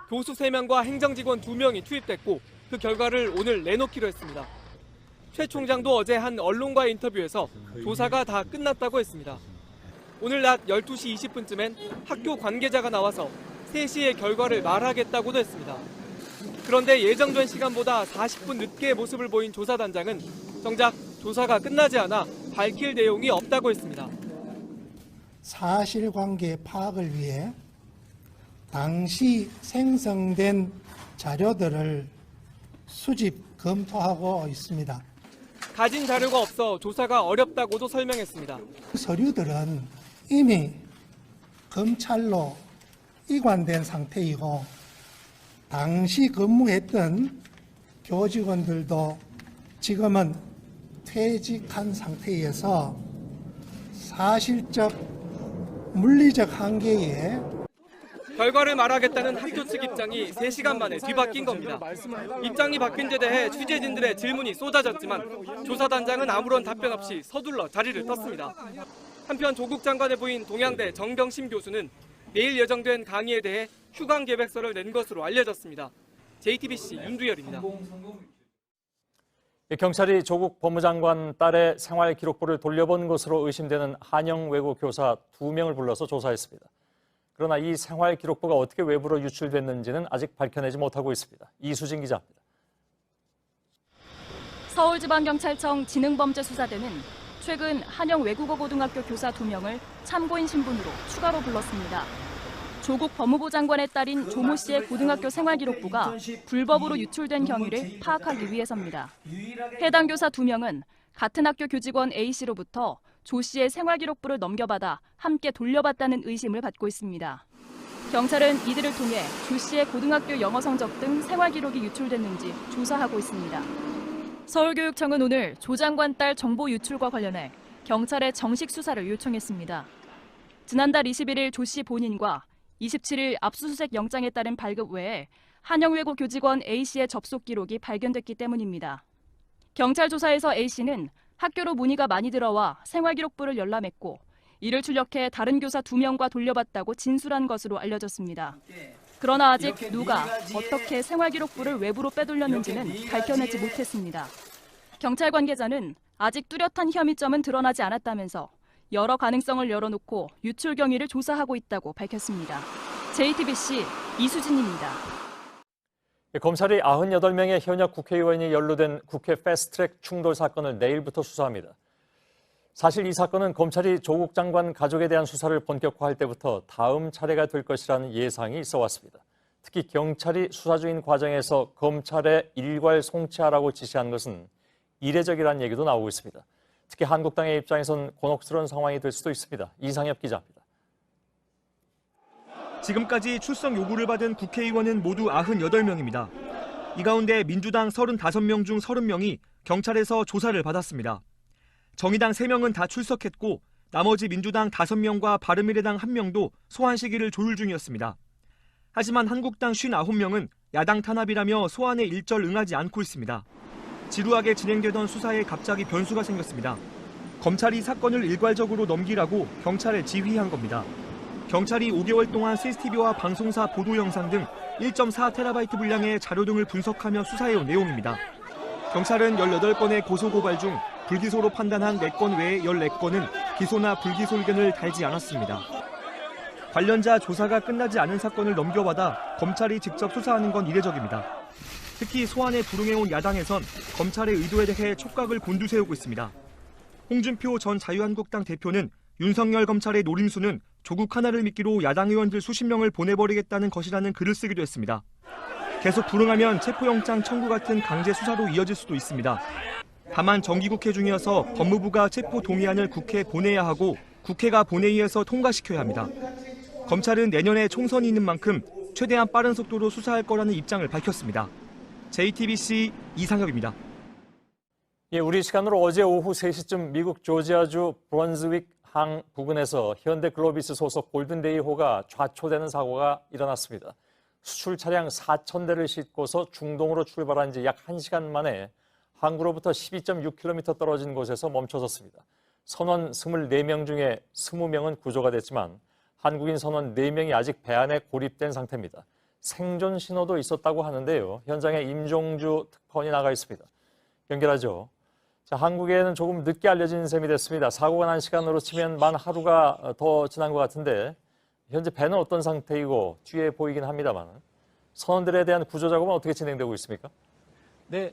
Speaker 21: 교수 3명과 행정직원 2명이 투입됐고 그 결과를 오늘 내놓기로 했습니다. 최 총장도 어제 한 언론과의 인터뷰에서 조사가 다 끝났다고 했습니다. 오늘 낮 12시 20분쯤엔 학교 관계자가 나와서 3시에 결과를 말하겠다고도 했습니다. 그런데 예정된 시간보다 40분 늦게 모습을 보인 조사단장은 정작 조사가 끝나지 않아 밝힐 내용이 없다고 했습니다.
Speaker 22: 사실관계 파악을 위해 당시 생성된 자료들을 수집, 검토하고 있습니다.
Speaker 21: 가진 자료가 없어 조사가 어렵다고도 설명했습니다.
Speaker 22: 서류들은 이미 검찰로 이관된 상태이고 당시 근무했던 교직원들도 지금은 퇴직한 상태에서 사실적, 물리적 한계에
Speaker 21: 결과를 말하겠다는 학교 측 입장이 3시간 만에 뒤바뀐 겁니다. 입장이 바뀐 데 대해 취재진들의 질문이 쏟아졌지만 조사단장은 아무런 답변 없이 서둘러 자리를 떴습니다. 한편 조국 장관의 부인 동양대 정병심 교수는 내일 예정된 강의에 대해 휴강 계획서를 낸 것으로 알려졌습니다. JTBC 윤두열입니다.
Speaker 4: 경찰이 조국 법무장관 딸의 생활기록부를 돌려본 것으로 의심되는 한영 외고 교사 2명을 불러서 조사했습니다. 그러나 이 생활기록부가 어떻게 외부로 유출됐는지는 아직 밝혀내지 못하고 있습니다. 이수진 기자입니다.
Speaker 11: 서울지방경찰청 지능범죄수사대는 최근 한영 외국어고등학교 교사 2명을 참고인 신분으로 추가로 불렀습니다. 조국 법무부 장관의 딸인 조모 씨의 고등학교 생활기록부가 불법으로 유출된 경위를 파악하기 위해서입니다. 해당 교사 2명은 같은 학교 교직원 A 씨로부터 조 씨의 생활기록부를 넘겨받아 함께 돌려받다는 의심을 받고 있습니다. 경찰은 이들을 통해 조 씨의 고등학교 영어 성적 등 생활기록이 유출됐는지 조사하고 있습니다. 서울교육청은 오늘 조 장관 딸 정보 유출과 관련해 경찰에 정식 수사를 요청했습니다. 지난달 21일 조 씨 본인과 27일 압수수색 영장에 따른 발급 외에 한영외고 교직원 A 씨의 접속 기록이 발견됐기 때문입니다. 경찰 조사에서 A 씨는 학교로 문의가 많이 들어와 생활기록부를 열람했고 이를 출력해 다른 교사 2명과 돌려받다고 진술한 것으로 알려졌습니다. 그러나 아직 누가 어떻게 생활기록부를 외부로 빼돌렸는지는 밝혀내지 못했습니다. 경찰 관계자는 아직 뚜렷한 혐의점은 드러나지 않았다면서 여러 가능성을 열어놓고 유출 경위를 조사하고 있다고 밝혔습니다. JTBC 이수진입니다.
Speaker 4: 검찰이 98명의 현역 국회의원이 연루된 국회 패스트트랙 충돌 사건을 내일부터 수사합니다. 사실 이 사건은 검찰이 조국 장관 가족에 대한 수사를 본격화할 때부터 다음 차례가 될 것이라는 예상이 있어 왔습니다. 특히 경찰이 수사 중인 과정에서 검찰에 일괄 송치하라고 지시한 것은 이례적이라는 얘기도 나오고 있습니다. 특히 한국당의 입장에선 곤혹스러운 상황이 될 수도 있습니다. 이상엽 기자입니다.
Speaker 23: 지금까지 출석 요구를 받은 국회의원은 모두 98명입니다. 이 가운데 민주당 35명 중 30명이 경찰에서 조사를 받았습니다. 정의당 3명은 다 출석했고 나머지 민주당 5명과 바른미래당 1명도 소환 시기를 조율 중이었습니다. 하지만 한국당 59명은 야당 탄압이라며 소환에 일절 응하지 않고 있습니다. 지루하게 진행되던 수사에 갑자기 변수가 생겼습니다. 검찰이 사건을 일괄적으로 넘기라고 경찰에 지휘한 겁니다. 경찰이 5개월 동안 CCTV와 방송사 보도 영상 등 1.4TB 분량의 자료 등을 분석하며 수사해온 내용입니다. 경찰은 18건의 고소고발 중 불기소로 판단한 4건 외에 14건은 기소나 불기소 의견을 달지 않았습니다. 관련자 조사가 끝나지 않은 사건을 넘겨받아 검찰이 직접 수사하는 건 이례적입니다. 특히 소환에 불응해온 야당에선 검찰의 의도에 대해 촉각을 곤두세우고 있습니다. 홍준표 전 자유한국당 대표는 윤석열 검찰의 노림수는 조국 하나를 미끼로 야당 의원들 수십 명을 보내버리겠다는 것이라는 글을 쓰기도 했습니다. 계속 불응하면 체포영장 청구 같은 강제 수사로 이어질 수도 있습니다. 다만 정기국회 중이어서 법무부가 체포 동의안을 국회에 보내야 하고 국회가 본회의에서 통과시켜야 합니다. 검찰은 내년에 총선이 있는 만큼 최대한 빠른 속도로 수사할 거라는 입장을 밝혔습니다. JTBC 이상엽입니다.
Speaker 4: 예, 우리 시간으로 어제 오후 3시쯤 미국 조지아주 브런즈윅 항 부근에서 현대 글로비스 소속 골든데이호가 좌초되는 사고가 일어났습니다. 수출 차량 4,000대를 싣고서 중동으로 출발한 지 약 1시간 만에 항구로부터 12.6km 떨어진 곳에서 멈춰섰습니다. 선원 24명 중에 20명은 구조가 됐지만 한국인 선원 4명이 아직 배 안에 고립된 상태입니다. 생존 신호도 있었다고 하는데요. 현장에 임종주 특파원이 나가 있습니다. 연결하죠. 자, 한국에는 조금 늦게 알려진 셈이 됐습니다. 사고가 난 시간으로 치면 만 하루가 더 지난 것 같은데 현재 배는 어떤 상태이고 뒤에 보이긴 합니다만 선원들에 대한 구조 작업은 어떻게 진행되고 있습니까?
Speaker 1: 네,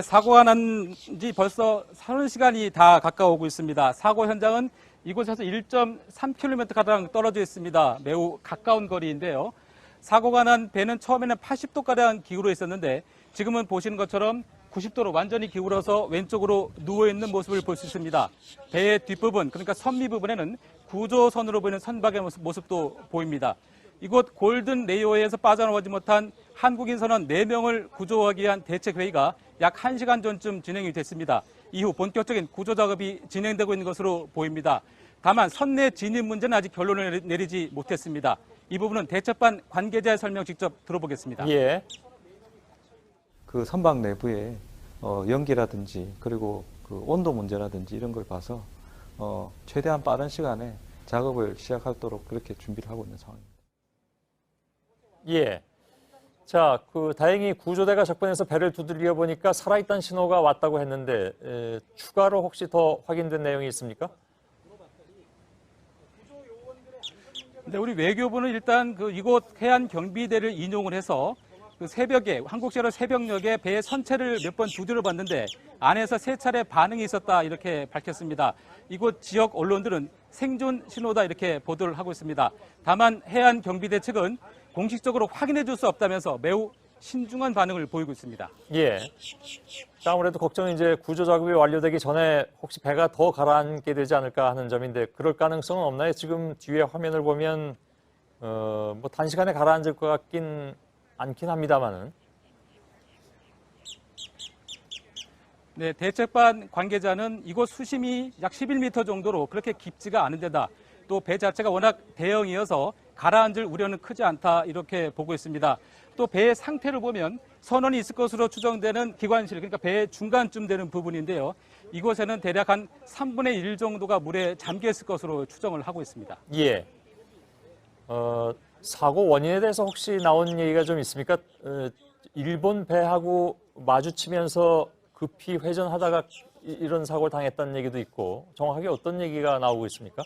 Speaker 1: 사고가 난 지 벌써 30시간이 다 가까워오고 있습니다. 사고 현장은 이곳에서 1.3km가량 떨어져 있습니다. 매우 가까운 거리인데요. 사고가 난 배는 처음에는 80도가량 기울어 있었는데 지금은 보시는 것처럼 90도로 완전히 기울어서 왼쪽으로 누워있는 모습을 볼 수 있습니다. 배의 뒷부분, 그러니까 선미 부분에는 구조선으로 보이는 선박의 모습도 보입니다. 이곳 골든 레이오에서 빠져나오지 못한 한국인 선원 4명을 구조하기 위한 대책회의가 약 1시간 전쯤 진행이 됐습니다. 이후 본격적인 구조 작업이 진행되고 있는 것으로 보입니다. 다만 선내 진입 문제는 아직 결론을 내리지 못했습니다. 이 부분은 대책반 관계자의 설명 직접 들어보겠습니다.
Speaker 4: 예.
Speaker 2: 그 선박 내부에 연기라든지 그리고 그 온도 문제라든지 이런 걸 봐서 최대한 빠른 시간에 작업을 시작하도록 그렇게 준비를 하고 있는 상황입니다.
Speaker 4: 예. 자, 다행히 구조대가 접근해서 배를 두들겨 보니까 살아있다는 신호가 왔다고 했는데 추가로 혹시 더 확인된 내용이 있습니까?
Speaker 1: 네, 우리 외교부는 일단 이곳 해안 경비대를 인용을 해서 새벽에 한국시로 새벽녘에 배의 선체를 몇 번 두드려 봤는데 안에서 3차례 반응이 있었다 이렇게 밝혔습니다. 이곳 지역 언론들은 생존 신호다 이렇게 보도를 하고 있습니다. 다만 해안 경비대 측은 공식적으로 확인해 줄 수 없다면서 매우 신중한 반응을 보이고 있습니다.
Speaker 4: 예. 자, 아무래도 걱정은 이제 구조 작업이 완료되기 전에 혹시 배가 더 가라앉게 되지 않을까 하는 점인데 그럴 가능성은 없나요? 지금 뒤에 화면을 보면 뭐 단시간에 가라앉을 것 같긴 않긴 합니다만은.
Speaker 1: 네, 대책반 관계자는 이곳 수심이 약 11m 정도로 그렇게 깊지가 않은 데다 또 배 자체가 워낙 대형이어서 가라앉을 우려는 크지 않다 이렇게 보고 있습니다. 또 배의 상태를 보면 선원이 있을 것으로 추정되는 기관실, 그러니까 배의 중간쯤 되는 부분인데요. 이곳에는 대략 한 3분의 1 정도가 물에 잠겨 있을 것으로 추정을 하고 있습니다.
Speaker 4: 예. 사고 원인에 대해서 혹시 나온 얘기가 좀 있습니까? 일본 배하고 마주치면서 급히 회전하다가 이런 사고를 당했다는 얘기도 있고 정확하게 어떤 얘기가 나오고 있습니까?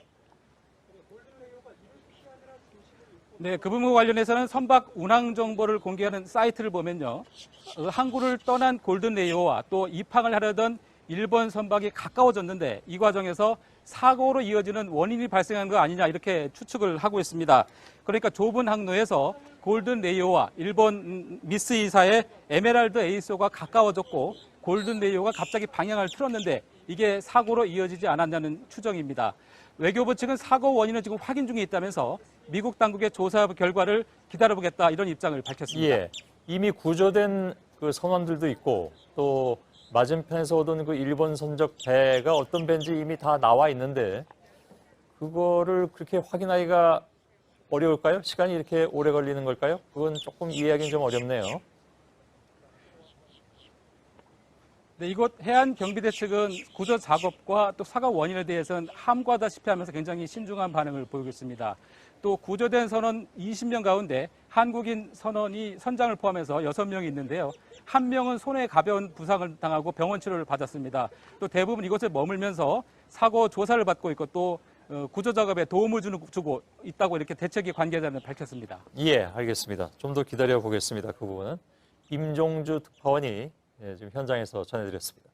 Speaker 1: 네, 그 부분 관련해서는 선박 운항 정보를 공개하는 사이트를 보면요. 항구를 떠난 골든 레이오와 또 입항을 하려던 일본 선박이 가까워졌는데 이 과정에서 사고로 이어지는 원인이 발생한 거 아니냐 이렇게 추측을 하고 있습니다. 그러니까 좁은 항로에서 골든 레이오와 일본 미쓰이사의 에메랄드 에이소가 가까워졌고 골든 레이오가 갑자기 방향을 틀었는데 이게 사고로 이어지지 않았냐는 추정입니다. 외교부 측은 사고 원인은 지금 확인 중에 있다면서 미국 당국의 조사 결과를 기다려보겠다 이런 입장을 밝혔습니다.
Speaker 4: 예, 이미 구조된 선원들도 있고 또 맞은편에서 오던 일본 선적 배가 어떤 배인지 이미 다 나와 있는데 그거를 그렇게 확인하기가 어려울까요? 시간이 이렇게 오래 걸리는 걸까요? 그건 조금 이해하기는 좀 어렵네요.
Speaker 1: 네, 이곳 해안 경비대 측은 구조 작업과 또 사고 원인에 대해서는 함구하다시피 하면서 굉장히 신중한 반응을 보이고 있습니다. 또 구조된 선원 20명 가운데 한국인 선원이 선장을 포함해서 6명이 있는데요. 1명은 손에 가벼운 부상을 당하고 병원 치료를 받았습니다. 또 대부분 이곳에 머물면서 사고 조사를 받고 있고 또 구조 작업에 도움을 주고 있다고 이렇게 대책위 관계자는 밝혔습니다.
Speaker 4: 예, 알겠습니다. 좀 더 기다려 보겠습니다. 그 부분은 임종주 특파원이 지금 현장에서 전해드렸습니다.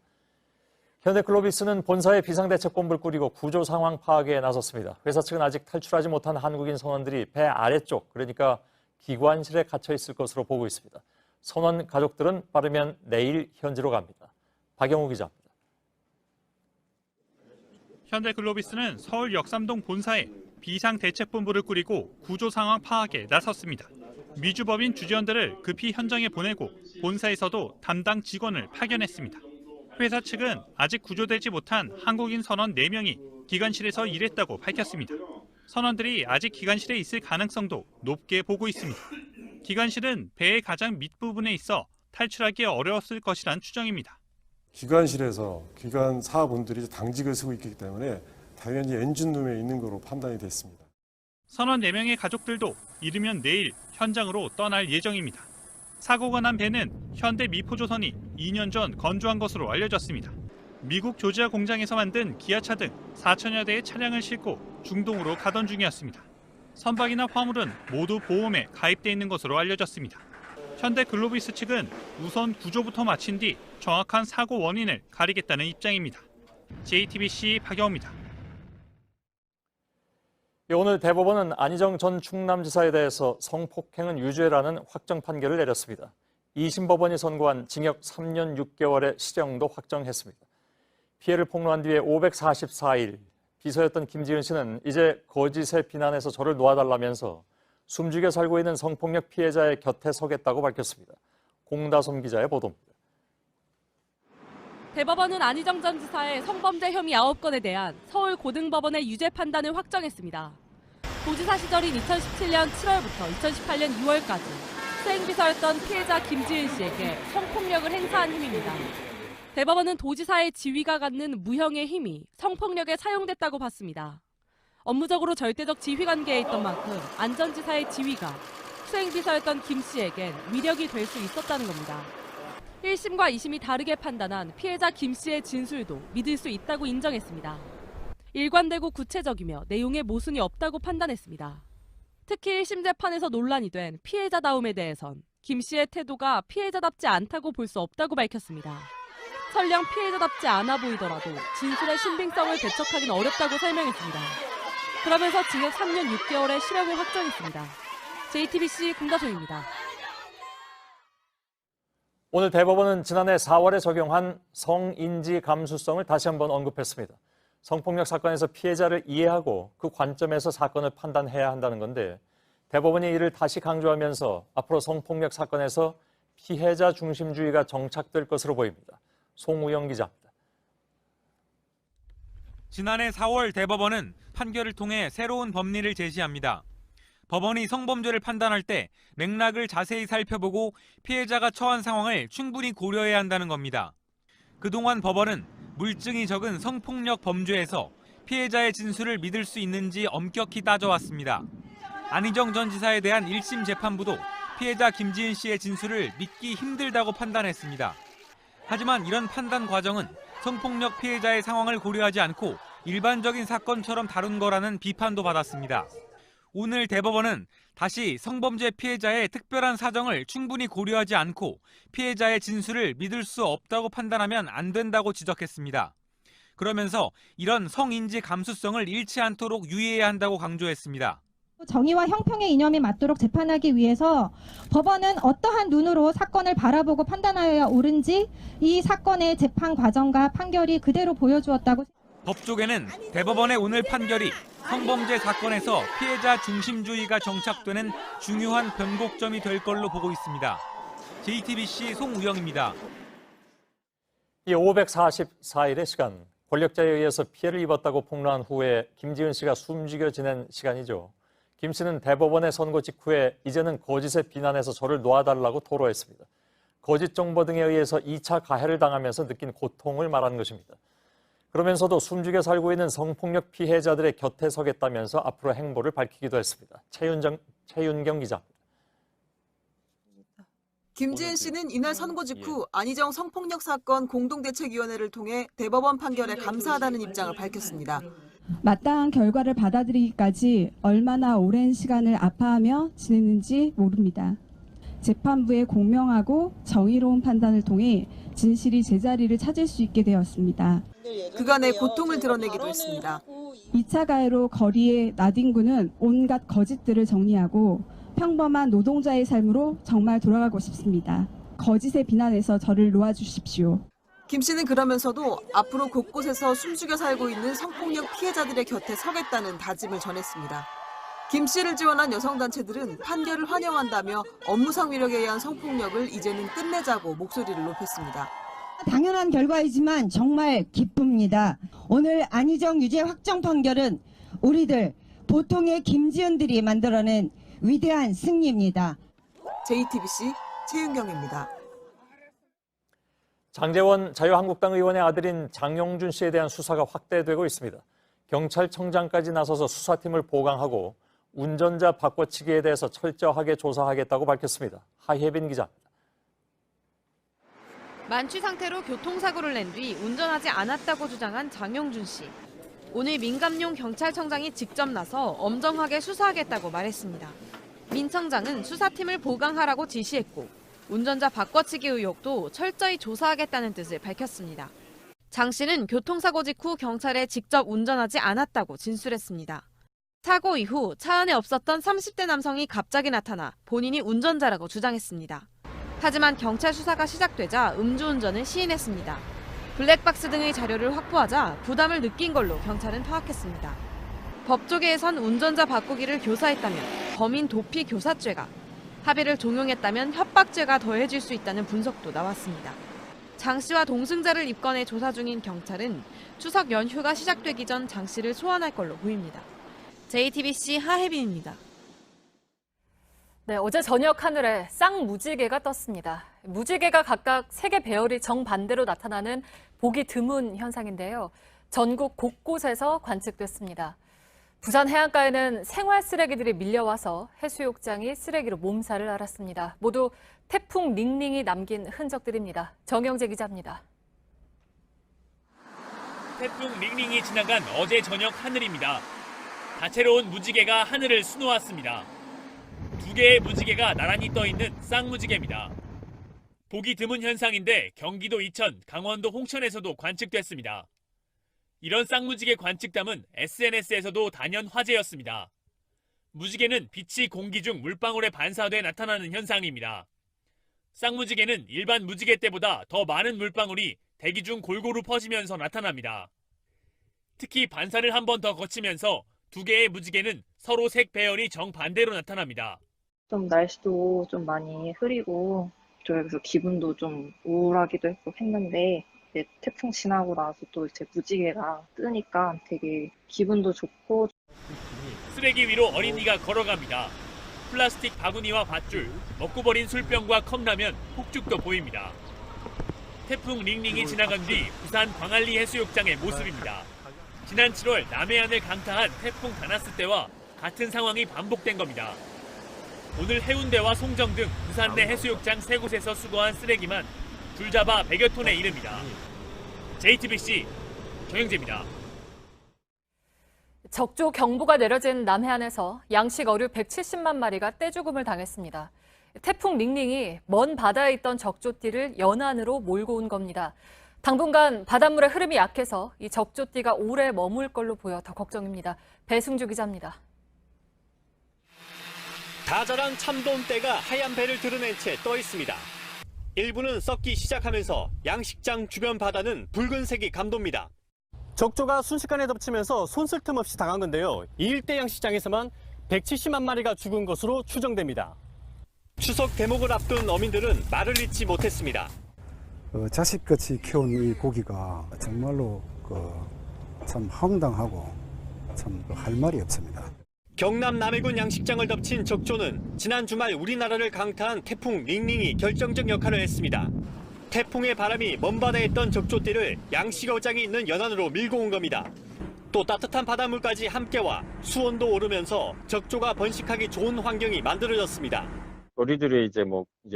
Speaker 4: 현대글로비스는 본사의 비상대책본부를 꾸리고 구조 상황 파악에 나섰습니다. 회사 측은 아직 탈출하지 못한 한국인 선원들이 배 아래쪽, 그러니까 기관실에 갇혀 있을 것으로 보고 있습니다. 선원 가족들은 빠르면 내일 현지로 갑니다. 박영우 기자입니다.
Speaker 3: 현대글로비스는 서울 역삼동 본사에 비상대책본부를 꾸리고 구조 상황 파악에 나섰습니다. 미주법인 주지원들을 급히 현장에 보내고 본사에서도 담당 직원을 파견했습니다. 회사 측은 아직 구조되지 못한 한국인 선원 4명이 기관실에서 일했다고 밝혔습니다. 선원들이 아직 기관실에 있을 가능성도 높게 보고 있습니다. 기관실은 배의 가장 밑부분에 있어 탈출하기 어려웠을 것이란 추정입니다.
Speaker 5: 기관실에서 기관사분들이 당직을 쓰고 있기 때문에 당연히 엔진룸에 있는 거로 판단이 됐습니다.
Speaker 3: 선원 4명의 가족들도 이르면 내일 현장으로 떠날 예정입니다. 사고가 난 배는 현대 미포조선이 2년 전 건조한 것으로 알려졌습니다. 미국 조지아 공장에서 만든 기아차 등 4천여 대의 차량을 싣고 중동으로 가던 중이었습니다. 선박이나 화물은 모두 보험에 가입돼 있는 것으로 알려졌습니다. 현대글로비스 측은 우선 구조부터 마친 뒤 정확한 사고 원인을 가리겠다는 입장입니다. JTBC 박영우입니다.
Speaker 4: 오늘 대법원은 안희정 전 충남지사에 대해서 성폭행은 유죄라는 확정 판결을 내렸습니다. 2심 법원이 선고한 징역 3년 6개월의 실형도 확정했습니다. 피해를 폭로한 뒤에 544일, 비서였던 김지은 씨는 이제 거짓의 비난에서 저를 놓아달라면서 숨죽여 살고 있는 성폭력 피해자의 곁에 서겠다고 밝혔습니다. 공다솜 기자의 보도입니다.
Speaker 6: 대법원은 안희정 전 지사의 성범죄 혐의 9건에 대한 서울고등법원의 유죄 판단을 확정했습니다. 도지사 시절인 2017년 7월부터 2018년 2월까지 수행비서였던 피해자 김지은 씨에게 성폭력을 행사한 혐의입니다. 대법원은 도지사의 지위가 갖는 무형의 힘이 성폭력에 사용됐다고 봤습니다. 업무적으로 절대적 지휘관계에 있던 만큼 안 전 지사의 지위가 수행비서였던 김 씨에겐 위력이 될 수 있었다는 겁니다. 1심과 2심이 다르게 판단한 피해자 김 씨의 진술도 믿을 수 있다고 인정했습니다. 일관되고 구체적이며 내용에 모순이 없다고 판단했습니다. 특히 1심 재판에서 논란이 된 피해자다움에 대해선 김 씨의 태도가 피해자답지 않다고 볼 수 없다고 밝혔습니다. 설령 피해자답지 않아 보이더라도 진술의 신빙성을 배척하기는 어렵다고 설명했습니다. 그러면서 징역 3년 6개월의 실형을 확정했습니다. JTBC 공다솜입니다.
Speaker 4: 오늘 대법원은 지난해 4월에 적용한 성인지 감수성을 다시 한번 언급했습니다. 성폭력 사건에서 피해자를 이해하고 그 관점에서 사건을 판단해야 한다는 건데 대법원이 이를 다시 강조하면서 앞으로 성폭력 사건에서 피해자 중심주의가 정착될 것으로 보입니다. 송우영 기자입니다.
Speaker 24: 지난해 4월 대법원은 판결을 통해 새로운 법리를 제시합니다. 법원이 성범죄를 판단할 때 맥락을 자세히 살펴보고 피해자가 처한 상황을 충분히 고려해야 한다는 겁니다. 그동안 법원은 물증이 적은 성폭력 범죄에서 피해자의 진술을 믿을 수 있는지 엄격히 따져왔습니다. 안희정 전 지사에 대한 1심 재판부도 피해자 김지은 씨의 진술을 믿기 힘들다고 판단했습니다. 하지만 이런 판단 과정은 성폭력 피해자의 상황을 고려하지 않고 일반적인 사건처럼 다룬 거라는 비판도 받았습니다. 오늘 대법원은 다시 성범죄 피해자의 특별한 사정을 충분히 고려하지 않고 피해자의 진술을 믿을 수 없다고 판단하면 안 된다고 지적했습니다. 그러면서 이런 성인지 감수성을 잃지 않도록 유의해야 한다고 강조했습니다.
Speaker 25: 정의와 형평의 이념이 맞도록 재판하기 위해서 법원은 어떠한 눈으로 사건을 바라보고 판단하여야 옳은지 이 사건의 재판 과정과 판결이 그대로 보여주었다고.
Speaker 24: 법조계는 대법원의 오늘 판결이 성범죄 사건에서 피해자 중심주의가 정착되는 중요한 변곡점이 될 걸로 보고 있습니다. JTBC 송우영입니다.
Speaker 4: 이 544일의 시간, 권력자에 의해서 피해를 입었다고 폭로한 후에 김지은 씨가 숨죽여 지낸 시간이죠. 김 씨는 대법원의 선고 직후에 이제는 거짓의 비난에서 저를 놓아달라고 토로했습니다. 거짓 정보 등에 의해서 2차 가해를 당하면서 느낀 고통을 말한 것입니다. 그러면서도 숨죽여 살고 있는 성폭력 피해자들의 곁에 서겠다면서 앞으로 행보를 밝히기도 했습니다. 최윤경 기자입니다.
Speaker 26: 김지은 씨는 이날 선고 직후 안희정 성폭력 사건 공동대책위원회를 통해 대법원 판결에 감사하다는 입장을 밝혔습니다.
Speaker 27: 마땅한 결과를 받아들이기까지 얼마나 오랜 시간을 아파하며 지냈는지 모릅니다. 재판부의 공명하고 정의로운 판단을 통해 진실이 제자리를 찾을 수 있게 되었습니다.
Speaker 26: 그간의 고통을 드러내기도 했습니다.
Speaker 27: 2차 가해로 거리에 나뒹구는 온갖 거짓들을 정리하고 평범한 노동자의 삶으로 정말 돌아가고 싶습니다. 거짓의 비난에서 저를 놓아주십시오.
Speaker 26: 김 씨는 그러면서도 앞으로 곳곳에서 숨죽여 살고 있는 성폭력 피해자들의 곁에 서겠다는 다짐을 전했습니다. 김 씨를 지원한 여성단체들은 판결을 환영한다며 업무상 위력에 의한 성폭력을 이제는 끝내자고 목소리를 높였습니다.
Speaker 7: 당연한 결과이지만 정말 기쁩니다. 오늘 안희정 유죄 확정 판결은 우리들 보통의 김지은들이 만들어낸 위대한 승리입니다.
Speaker 26: JTBC 최윤경입니다.
Speaker 4: 장제원 자유한국당 의원의 아들인 장영준 씨에 대한 수사가 확대되고 있습니다. 경찰청장까지 나서서 수사팀을 보강하고 운전자 바꿔치기에 대해서 철저하게 조사하겠다고 밝혔습니다. 하혜빈 기자입니다.
Speaker 6: 만취 상태로 교통사고를 낸 뒤 운전하지 않았다고 주장한 장영준 씨. 오늘 민감용 경찰청장이 직접 나서 엄정하게 수사하겠다고 말했습니다. 민 청장은 수사팀을 보강하라고 지시했고 운전자 바꿔치기 의혹도 철저히 조사하겠다는 뜻을 밝혔습니다. 장 씨는 교통사고 직후 경찰에 직접 운전하지 않았다고 진술했습니다. 사고 이후 차 안에 없었던 30대 남성이 갑자기 나타나 본인이 운전자라고 주장했습니다. 하지만 경찰 수사가 시작되자 음주운전을 시인했습니다. 블랙박스 등의 자료를 확보하자 부담을 느낀 걸로 경찰은 파악했습니다. 법조계에선 운전자 바꾸기를 교사했다면 범인 도피 교사죄가, 합의를 종용했다면 협박죄가 더해질 수 있다는 분석도 나왔습니다. 장 씨와 동승자를 입건해 조사 중인 경찰은 추석 연휴가 시작되기 전 장 씨를 소환할 걸로 보입니다. JTBC 하혜빈입니다.
Speaker 8: 네, 어제 저녁 하늘에 쌍무지개가 떴습니다. 무지개가 각각 3개 배열이 정반대로 나타나는 보기 드문 현상인데요. 전국 곳곳에서 관측됐습니다. 부산 해안가에는 생활 쓰레기들이 밀려와서 해수욕장이 쓰레기로 몸살을 앓았습니다. 모두 태풍 링링이 남긴 흔적들입니다. 정영재 기자입니다.
Speaker 9: 태풍 링링이 지나간 어제 저녁 하늘입니다. 다채로운 무지개가 하늘을 수놓았습니다. 2개의 무지개가 나란히 떠있는 쌍무지개입니다. 보기 드문 현상인데 경기도 이천, 강원도 홍천에서도 관측됐습니다. 이런 쌍무지개 관측담은 SNS에서도 단연 화제였습니다. 무지개는 빛이 공기 중 물방울에 반사돼 나타나는 현상입니다. 쌍무지개는 일반 무지개 때보다 더 많은 물방울이 대기 중 골고루 퍼지면서 나타납니다. 특히 반사를 한 번 더 거치면서 2개의 무지개는 서로 색 배열이 정반대로 나타납니다.
Speaker 10: 좀 날씨도 좀 많이 흐리고 그래서 기분도 좀 우울하기도 했는데 이제 태풍 지나고 나서 또 이제 무지개가 뜨니까 되게 기분도 좋고.
Speaker 9: 쓰레기 위로 어린이가 걸어갑니다. 플라스틱 바구니와 밧줄, 먹고 버린 술병과 컵라면, 폭죽도 보입니다. 태풍 링링이 지나간 뒤 부산 광안리 해수욕장의 모습입니다. 지난 7월 남해안을 강타한 태풍 다나스 때와 같은 상황이 반복된 겁니다. 오늘 해운대와 송정 등 부산 내 해수욕장 3곳에서 수거한 쓰레기만 줄잡아 100여 톤에 이릅니다. JTBC 정영재입니다.
Speaker 8: 적조 경보가 내려진 남해안에서 양식 어류 170만 마리가 떼죽음을 당했습니다. 태풍 링링이 먼 바다에 있던 적조띠를 연안으로 몰고 온 겁니다. 당분간 바닷물의 흐름이 약해서 이 적조띠가 오래 머물 걸로 보여 더 걱정입니다. 배승주 기자입니다.
Speaker 12: 다 자란 참돔대가 하얀 배를 드러낸 채 떠 있습니다. 일부는 썩기 시작하면서 양식장 주변 바다는 붉은색이 감돕니다. 적조가 순식간에 덮치면서 손쓸 틈 없이 당한 건데요. 이 일대 양식장에서만 170만 마리가 죽은 것으로 추정됩니다. 추석 대목을 앞둔 어민들은 말을 잇지 못했습니다.
Speaker 15: 자식같이 키운 이 고기가 정말로 참 황당하고 참 할 말이 없습니다.
Speaker 12: 경남 남해군 양식장을 덮친 적조는 지난 주말 우리나라를 강타한 태풍 링링이 결정적 역할을 했습니다. 태풍의 바람이 먼바다에 있던 적조띠를 양식어장이 있는 연안으로 밀고 온 겁니다. 또 따뜻한 바닷물까지 함께와 수온도 오르면서 적조가 번식하기 좋은 환경이 만들어졌습니다.
Speaker 16: 우리들이 이제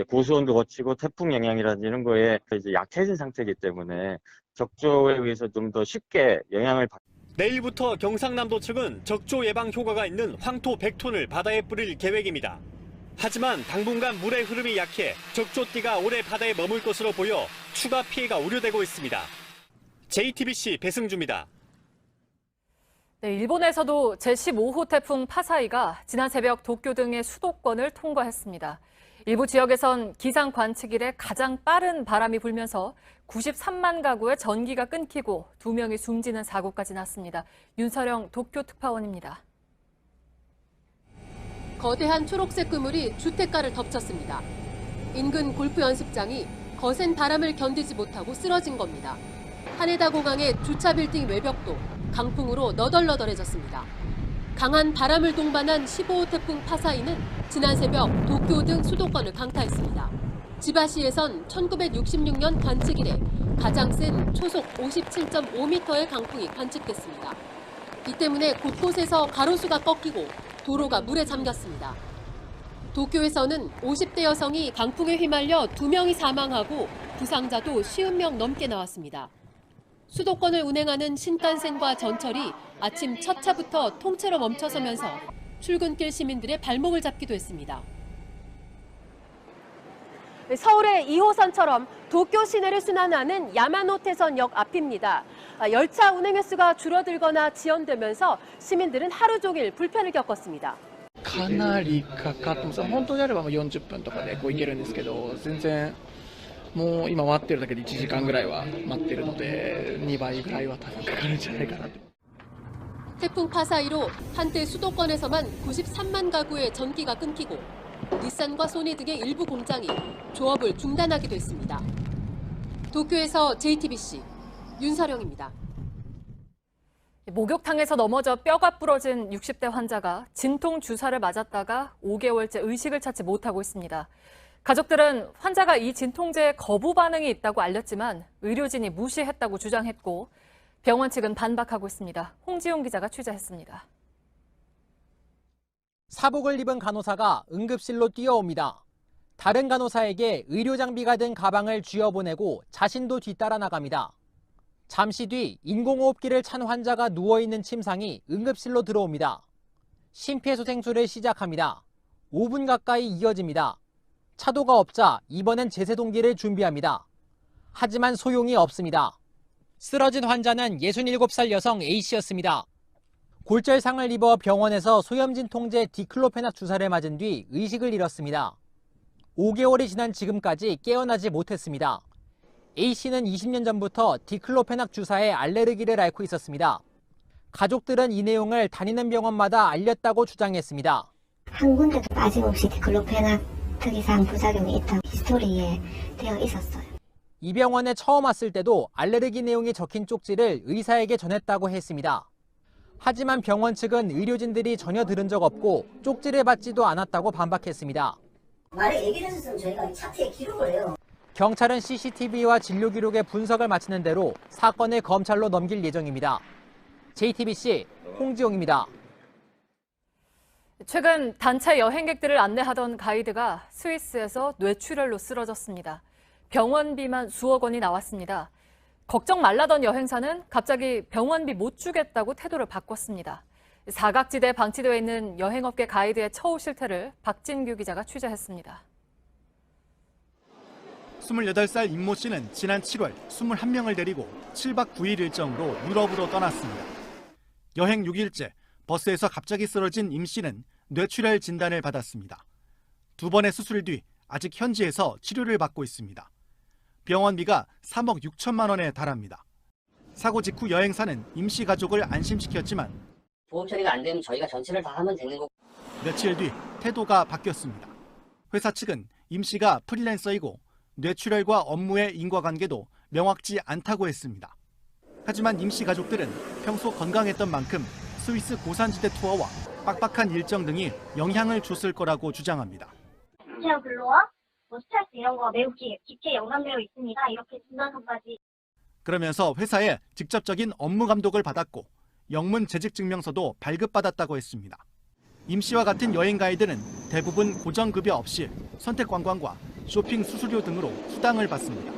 Speaker 16: 고수온도 거치고 태풍 영향이라든지 이런 거에 이제 약해진 상태이기 때문에 적조에 의해서 좀 더 쉽게 영향을 받.
Speaker 12: 내일부터 경상남도 측은 적조 예방 효과가 있는 황토 100톤을 바다에 뿌릴 계획입니다. 하지만 당분간 물의 흐름이 약해 적조띠가 오래 바다에 머물 것으로 보여 추가 피해가 우려되고 있습니다. JTBC 배승주입니다.
Speaker 8: 네, 일본에서도 제15호 태풍 파사이가 지난 새벽 도쿄 등의 수도권을 통과했습니다. 일부 지역에선 기상 관측 이래 가장 빠른 바람이 불면서 93만 가구의 전기가 끊기고 2명이 숨지는 사고까지 났습니다. 윤서령 도쿄 특파원입니다. 거대한 초록색 그물이 주택가를 덮쳤습니다. 인근 골프 연습장이 거센 바람을 견디지 못하고 쓰러진 겁니다. 하네다 공항의 주차 빌딩 외벽도 강풍으로 너덜너덜해졌습니다. 강한 바람을 동반한 15호 태풍 파사이는 지난 새벽 도쿄 등 수도권을 강타했습니다. 지바시에선 1966년 관측 이래 가장 센 초속 57.5m의 강풍이 관측됐습니다. 이 때문에 곳곳에서 가로수가 꺾이고 도로가 물에 잠겼습니다. 도쿄에서는 50대 여성이 강풍에 휘말려 2명이 사망하고 부상자도 50명 넘게 나왔습니다. 수도권을 운행하는 신칸센과 전철이 아침 첫 차부터 통째로 멈춰서면서 출근길 시민들의 발목을 잡기도 했습니다. 서울의 2호선처럼 도쿄 시내를 순환하는 야마노테선역 앞입니다. 열차 운행 횟수가 줄어들거나 지연되면서 시민들은 하루 종일 불편을 겪었습니다.
Speaker 13: かなりかかってます。本当であれば40分とかで行けるんですけど、全然もう今待ってるだけで1時間ぐらいは待ってるので、2倍ぐらいは多分かかるんじゃないかなと。
Speaker 8: 태풍 파사이로 한때 수도권에서만 93만 가구의 전기가 끊기고 닛산과 소니 등의 일부 공장이 조업을 중단하기도 했습니다. 도쿄에서 JTBC 윤서령입니다. 목욕탕에서 넘어져 뼈가 부러진 60대 환자가 진통 주사를 맞았다가 5개월째 의식을 찾지 못하고 있습니다. 가족들은 환자가 이 진통제에 거부 반응이 있다고 알렸지만 의료진이 무시했다고 주장했고 병원 측은 반박하고 있습니다. 홍지용 기자가 취재했습니다.
Speaker 14: 사복을 입은 간호사가 응급실로 뛰어옵니다. 다른 간호사에게 의료장비가 든 가방을 쥐어보내고 자신도 뒤따라 나갑니다. 잠시 뒤 인공호흡기를 찬 환자가 누워있는 침상이 응급실로 들어옵니다. 심폐소생술을 시작합니다. 5분 가까이 이어집니다. 차도가 없자 이번엔 제세동기를 준비합니다. 하지만 소용이 없습니다. 쓰러진 환자는 67살 여성 A씨였습니다. 골절상을 입어 병원에서 소염진통제 디클로페낙 주사를 맞은 뒤 의식을 잃었습니다. 5개월이 지난 지금까지 깨어나지 못했습니다. A씨는 20년 전부터 디클로페낙 주사에 알레르기를 앓고 있었습니다. 가족들은 이 내용을 다니는 병원마다 알렸다고 주장했습니다.
Speaker 17: 한 군데도 빠짐없이 디클로페낙 특이사항 부작용이 있다고 히스토리에 되어 있었어요.
Speaker 14: 이 병원에 처음 왔을 때도 알레르기 내용이 적힌 쪽지를 의사에게 전했다고 했습니다. 하지만 병원 측은 의료진들이 전혀 들은 적 없고 쪽지를 받지도 않았다고 반박했습니다.
Speaker 17: 만약에 얘기를 했었으면 저희가 차트에 기록을 해요.
Speaker 14: 경찰은 CCTV와 진료 기록의 분석을 마치는 대로 사건을 검찰로 넘길 예정입니다. JTBC 홍지용입니다.
Speaker 8: 최근 단체 여행객들을 안내하던 가이드가 스위스에서 뇌출혈로 쓰러졌습니다. 병원비만 수억 원이 나왔습니다. 걱정 말라던 여행사는 갑자기 병원비 못 주겠다고 태도를 바꿨습니다. 사각지대에 방치되어 있는 여행업계 가이드의 처우 실태를 박진규 기자가 취재했습니다.
Speaker 18: 28살 임모 씨는 지난 7월 21명을 데리고 7박 9일 일정으로 유럽으로 떠났습니다. 여행 6일째 버스에서 갑자기 쓰러진 임 씨는 뇌출혈 진단을 받았습니다. 2번의 수술 뒤 아직 현지에서 치료를 받고 있습니다. 병원비가 3억 6천만 원에 달합니다. 사고 직후 여행사는 임 씨 가족을 안심시켰지만
Speaker 19: 보험 처리가 안 되면 저희가 전체를 다 하면 되는 거고.
Speaker 18: 며칠 뒤 태도가 바뀌었습니다. 회사 측은 임 씨가 프리랜서이고 뇌출혈과 업무의 인과관계도 명확지 않다고 했습니다. 하지만 임 씨 가족들은 평소 건강했던 만큼 스위스 고산지대 투어와 빡빡한 일정 등이 영향을 줬을 거라고 주장합니다.
Speaker 17: 체형 근로와 스트레스 이런 거 매우 깊게 연관되어 있습니다. 이렇게 진단서까지.
Speaker 18: 그러면서 회사에 직접적인 업무 감독을 받았고 영문 재직 증명서도 발급받았다고 했습니다. 임 씨와 같은 여행 가이드는 대부분 고정급여 없이 선택관광과 쇼핑 수수료 등으로 수당을 받습니다.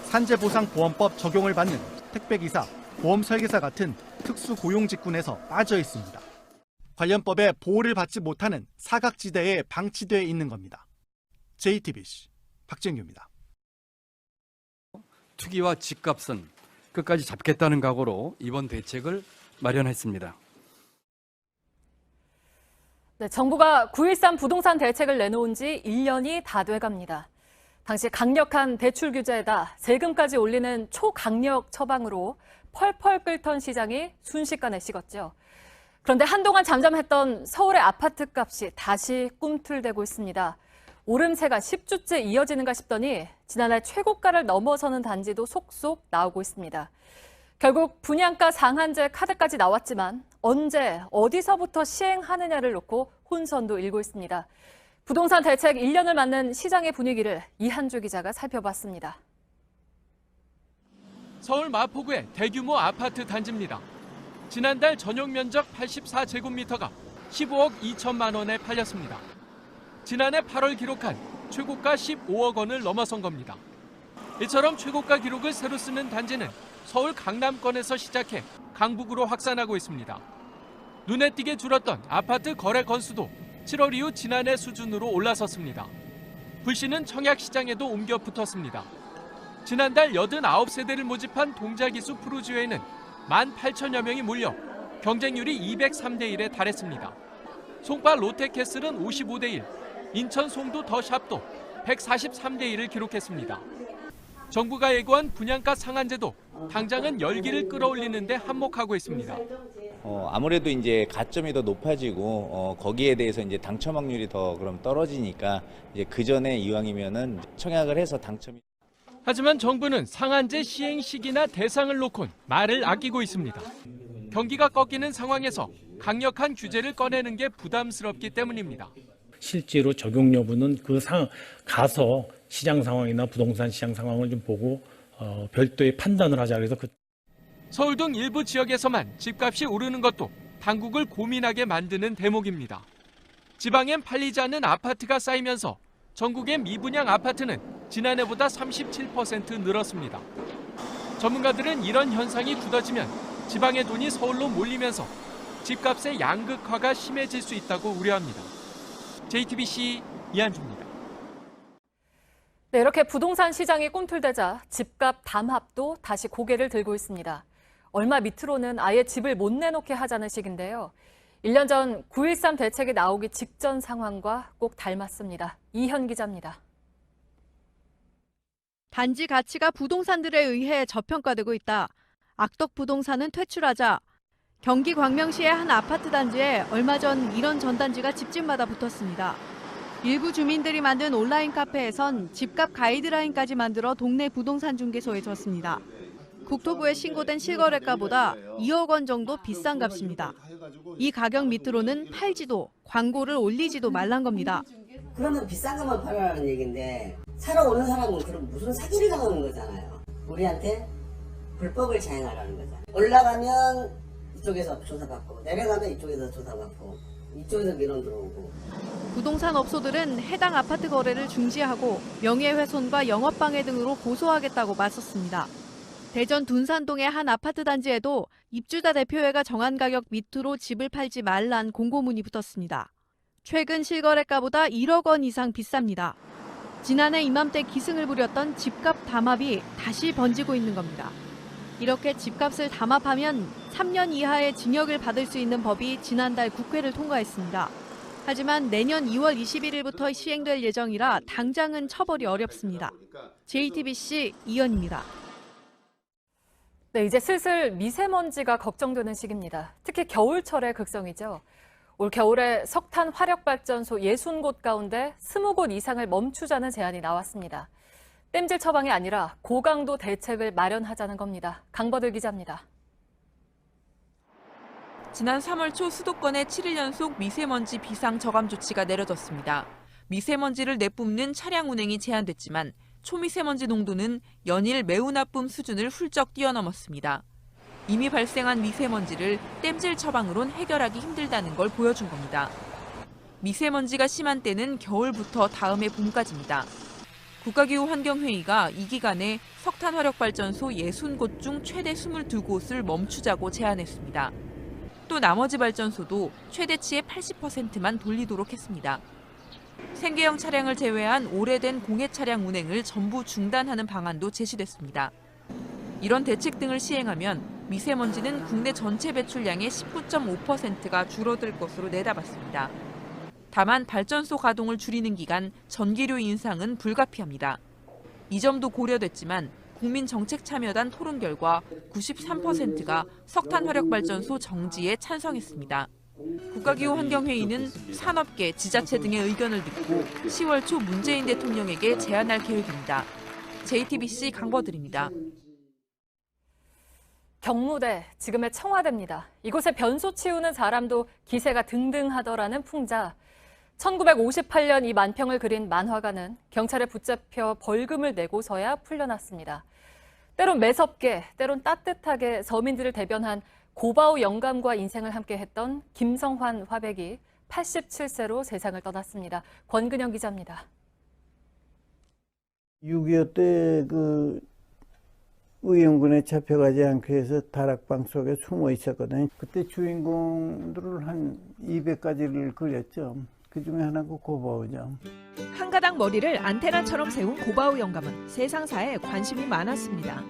Speaker 18: 산재보상보험법 적용을 받는 택배기사, 보험설계사 같은 특수고용직군에서 빠져 있습니다. 관련법에 보호를 받지 못하는 사각지대에 방치돼 있는 겁니다. JTBC 박진규입니다.
Speaker 1: 투기와 집값은 끝까지 잡겠다는 각오로 이번 대책을 마련했습니다.
Speaker 8: 네, 정부가 9.13 부동산 대책을 내놓은 지 1년이 다 돼갑니다. 당시 강력한 대출 규제에다 세금까지 올리는 초강력 처방으로 펄펄 끓던 시장이 순식간에 식었죠. 그런데 한동안 잠잠했던 서울의 아파트 값이 다시 꿈틀대고 있습니다. 오름세가 10주째 이어지는가 싶더니 지난해 최고가를 넘어서는 단지도 속속 나오고 있습니다. 결국 분양가 상한제 카드까지 나왔지만 언제 어디서부터 시행하느냐를 놓고 혼선도 일고 있습니다. 부동산 대책 1년을 맞는 시장의 분위기를 이한주 기자가 살펴봤습니다.
Speaker 24: 서울 마포구의 대규모 아파트 단지입니다. 지난달 전용 면적 84제곱미터가 15억 2천만 원에 팔렸습니다. 지난해 8월 기록한 최고가 15억 원을 넘어선 겁니다. 이처럼 최고가 기록을 새로 쓰는 단지는 서울 강남권에서 시작해 강북으로 확산하고 있습니다. 눈에 띄게 줄었던 아파트 거래 건수도 7월 이후 지난해 수준으로 올라섰습니다. 불씨는 청약시장에도 옮겨 붙었습니다. 지난달 89세대를 모집한 동자기수 프루지오에는 18,000여 명이 몰려 경쟁률이 203대 1에 달했습니다. 송파 롯데캐슬은 55대 1, 인천 송도 더샵도 143대 1을 기록했습니다. 정부가 예고한 분양가 상한제도 당장은 열기를 끌어올리는 데 한몫하고 있습니다.
Speaker 2: 아무래도 이제 가점이 더 높아지고 거기에 대해서 이제 당첨 확률이 더 그럼 떨어지니까 이제 그 전에 이왕이면은 청약을 해서 당첨이.
Speaker 24: 하지만 정부는 상한제 시행 시기나 대상을 놓곤 말을 아끼고 있습니다. 경기가 꺾이는 상황에서 강력한 규제를 꺼내는 게 부담스럽기 때문입니다.
Speaker 11: 실제로 적용 여부는 가서 시장 상황이나 부동산 시장 상황을 좀 보고 별도의 판단을 하자. 그래서
Speaker 24: 서울 등 일부 지역에서만 집값이 오르는 것도 당국을 고민하게 만드는 대목입니다. 지방엔 팔리지 않는 아파트가 쌓이면서 전국의 미분양 아파트는 지난해보다 37% 늘었습니다. 전문가들은 이런 현상이 굳어지면 지방의 돈이 서울로 몰리면서 집값의 양극화가 심해질 수 있다고 우려합니다. JTBC 이한주입니다.
Speaker 8: 네, 이렇게 부동산 시장이 꿈틀대자 집값 담합도 다시 고개를 들고 있습니다. 얼마 밑으로는 아예 집을 못 내놓게 하자는 식인데요. 1년 전 9.13 대책이 나오기 직전 상황과 꼭 닮았습니다. 이현 기자입니다.
Speaker 20: 단지 가치가 부동산들에 의해 저평가되고 있다. 악덕 부동산은 퇴출하자. 경기 광명시의 한 아파트 단지에 얼마 전 이런 전단지가 집집마다 붙었습니다. 일부 주민들이 만든 온라인 카페에선 집값 가이드라인까지 만들어 동네 부동산 중개소에 줬습니다. 국토부에 신고된 실거래가보다 2억 원 정도 비싼 값입니다. 이 가격 밑으로는 팔지도 광고를 올리지도 말란 겁니다.
Speaker 19: 그러면 비싼 것만 팔아라는 얘기인데 사러 오는 사람은 그럼 무슨 사기를 당하는 거잖아요. 우리한테 불법을 자행하라는 거잖아요. 올라가면 이쪽에서 조사받고 내려가면 이쪽에서 조사받고 이쪽에서 민원 들어오고.
Speaker 20: 부동산 업소들은 해당 아파트 거래를 중지하고 명예훼손과 영업방해 등으로 고소하겠다고 맞섰습니다. 대전 둔산동의 한 아파트 단지에도 입주자 대표회가 정한 가격 밑으로 집을 팔지 말란 공고문이 붙었습니다. 최근 실거래가보다 1억 원 이상 비쌉니다. 지난해 이맘때 기승을 부렸던 집값 담합이 다시 번지고 있는 겁니다. 이렇게 집값을 담합하면 3년 이하의 징역을 받을 수 있는 법이 지난달 국회를 통과했습니다. 하지만 내년 2월 21일부터 시행될 예정이라 당장은 처벌이 어렵습니다. JTBC 이현입니다.
Speaker 8: 네, 이제 슬슬 미세먼지가 걱정되는 시기입니다. 특히 겨울철의 극성이죠. 올 겨울에 석탄 화력발전소 60곳 가운데 20곳 이상을 멈추자는 제안이 나왔습니다. 땜질 처방이 아니라 고강도 대책을 마련하자는 겁니다. 강버들 기자입니다.
Speaker 21: 지난 3월 초 수도권에 7일 연속 미세먼지 비상 저감 조치가 내려졌습니다. 미세먼지를 내뿜는 차량 운행이 제한됐지만 초미세먼지 농도는 연일 매우 나쁨 수준을 훌쩍 뛰어넘었습니다. 이미 발생한 미세먼지를 땜질 처방으론 해결하기 힘들다는 걸 보여준 겁니다. 미세먼지가 심한 때는 겨울부터 다음해 봄까지입니다. 국가기후환경회의가 이 기간에 석탄화력발전소 60곳 중 최대 22곳을 멈추자고 제안했습니다. 또 나머지 발전소도 최대치의 80%만 돌리도록 했습니다. 생계형 차량을 제외한 오래된 공해 차량 운행을 전부 중단하는 방안도 제시됐습니다. 이런 대책 등을 시행하면 미세먼지는 국내 전체 배출량의 19.5%가 줄어들 것으로 내다봤습니다. 다만 발전소 가동을 줄이는 기간 전기료 인상은 불가피합니다. 이 점도 고려됐지만 국민정책참여단 토론 결과 93%가 석탄화력발전소 정지에 찬성했습니다. 국가기후환경회의는 산업계, 지자체 등의 의견을 듣고 10월 초 문재인 대통령에게 제안할 계획입니다. JTBC 강버들입니다.
Speaker 8: 경무대, 지금의 청와대입니다. 이곳에 변소 치우는 사람도 기세가 등등하더라는 풍자. 1958년 이 만평을 그린 만화가는 경찰에 붙잡혀 벌금을 내고서야 풀려났습니다. 때론 매섭게, 때론 따뜻하게 서민들을 대변한 고바우 영감과 인생을 함께했던 김성환 화백이 87세로 세상을 떠났습니다. 권근영 기자입니다.
Speaker 3: 6.25 때 의용군에 잡혀가지 않기 위해서 다락방 속에 숨어 있었거든요. 그때 주인공들을 한 200가지를 그렸죠. 그 중에 하나가 고바우죠.
Speaker 20: 한 가닥 머리를 안테나처럼 세운 고바우 영감은 세상사에 관심이 많았습니다.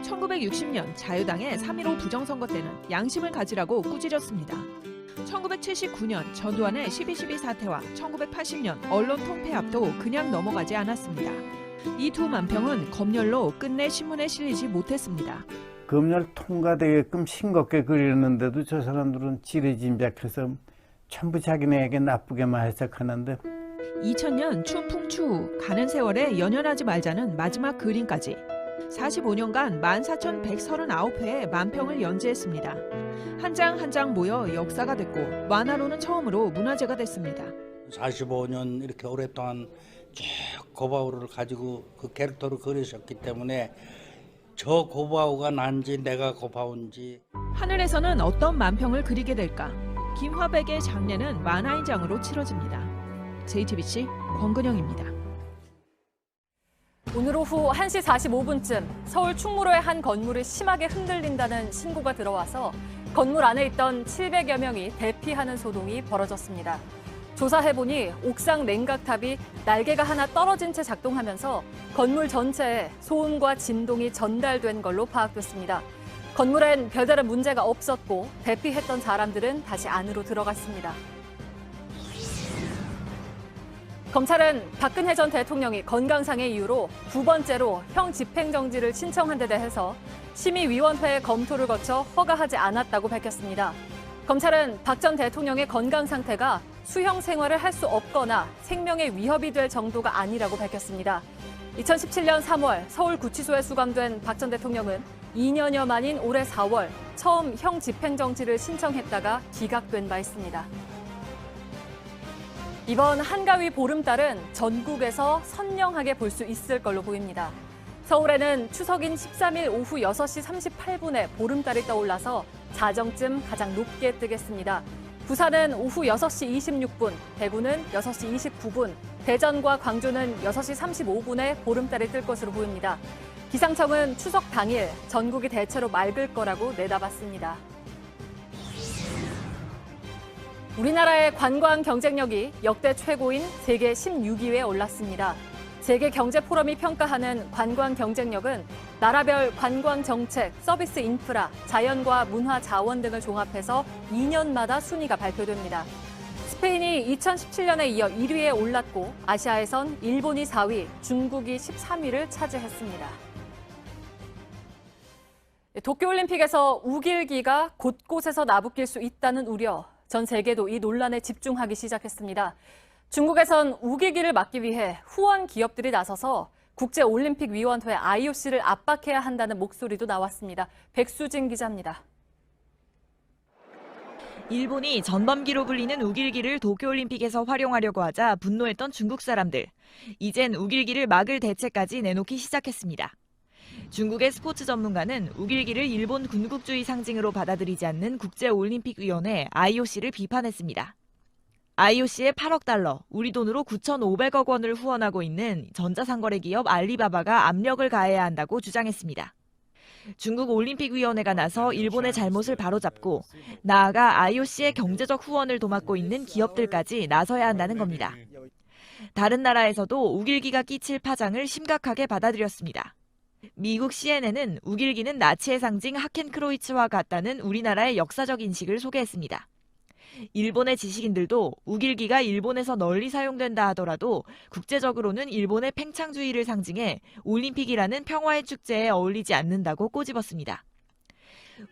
Speaker 20: 1960년 자유당의 3.15 부정선거 때는 양심을 가지라고 꾸짖었습니다. 1979년 전두환의 12.12 사태와 1980년 언론 통폐합도 그냥 넘어가지 않았습니다. 이 두 만평은 검열로 끝내 신문에 실리지 못했습니다.
Speaker 3: 검열 통과되게끔 싱겁게 그리는데도 저 사람들은 지레짐작해서 전부 자기네에게 나쁘게만 해석하는데
Speaker 20: 2000년 춘풍추 가는 세월에 연연하지 말자는 마지막 그림까지 45년간 14,139회의 만평을 연재했습니다. 한 장 한 장 모여 역사가 됐고 만화로는 처음으로 문화재가 됐습니다.
Speaker 5: 45년 이렇게 오랫동안 쭉 고바우를 가지고 그 캐릭터를 그리셨기 때문에 저 고바우가 난지 내가 고바우인지.
Speaker 20: 하늘에서는 어떤 만평을 그리게 될까? 김화백의 장례는 만화인장으로 치러집니다. JTBC 권근영입니다.
Speaker 8: 오늘 오후 1시 45분쯤 서울 충무로의 한 건물이 심하게 흔들린다는 신고가 들어와서 건물 안에 있던 700여 명이 대피하는 소동이 벌어졌습니다. 조사해보니 옥상 냉각탑이 날개가 하나 떨어진 채 작동하면서 건물 전체에 소음과 진동이 전달된 걸로 파악됐습니다. 건물엔 별다른 문제가 없었고 대피했던 사람들은 다시 안으로 들어갔습니다. 검찰은 박근혜 전 대통령이 건강상의 이유로 9번째로 형 집행정지를 신청한 데 대해서 심의위원회의 검토를 거쳐 허가하지 않았다고 밝혔습니다. 검찰은 박 전 대통령의 건강 상태가 수형 생활을 할 수 없거나 생명에 위협이 될 정도가 아니라고 밝혔습니다. 2017년 3월 서울구치소에 수감된 박 전 대통령은 2년여 만인 올해 4월 처음 형 집행정지를 신청했다가 기각된 바 있습니다. 이번 한가위 보름달은 전국에서 선명하게 볼 수 있을 걸로 보입니다. 서울에는 추석인 13일 오후 6시 38분에 보름달이 떠올라서 자정쯤 가장 높게 뜨겠습니다. 부산은 오후 6시 26분, 대구는 6시 29분, 대전과 광주는 6시 35분에 보름달이 뜰 것으로 보입니다. 기상청은 추석 당일 전국이 대체로 맑을 거라고 내다봤습니다. 우리나라의 관광 경쟁력이 역대 최고인 세계 16위에 올랐습니다. 세계경제포럼이 평가하는 관광 경쟁력은 나라별 관광 정책, 서비스 인프라, 자연과 문화 자원 등을 종합해서 2년마다 순위가 발표됩니다. 스페인이 2017년에 이어 1위에 올랐고 아시아에선 일본이 4위, 중국이 13위를 차지했습니다. 도쿄올림픽에서 우길기가 곳곳에서 나부낄 수 있다는 우려, 전 세계도 이 논란에 집중하기 시작했습니다. 중국에선 우길기를 막기 위해 후원 기업들이 나서서 국제올림픽위원회 IOC를 압박해야 한다는 목소리도 나왔습니다. 백수진 기자입니다.
Speaker 7: 일본이 전범기로 불리는 우길기를 도쿄올림픽에서 활용하려고 하자 분노했던 중국 사람들. 이젠 우길기를 막을 대책까지 내놓기 시작했습니다. 중국의 스포츠 전문가는 우길기를 일본 군국주의 상징으로 받아들이지 않는 국제올림픽위원회 IOC를 비판했습니다. IOC에 8억 달러, 우리 돈으로 9,500억 원을 후원하고 있는 전자상거래 기업 알리바바가 압력을 가해야 한다고 주장했습니다. 중국 올림픽위원회가 나서 일본의 잘못을 바로잡고 나아가 IOC의 경제적 후원을 도맡고 있는 기업들까지 나서야 한다는 겁니다. 다른 나라에서도 우길기가 끼칠 파장을 심각하게 받아들였습니다. 미국 CNN은 우길기는 나치의 상징 하켄크로이츠와 같다는 우리나라의 역사적 인식을 소개했습니다. 일본의 지식인들도 우길기가 일본에서 널리 사용된다 하더라도 국제적으로는 일본의 팽창주의를 상징해 올림픽이라는 평화의 축제에 어울리지 않는다고 꼬집었습니다.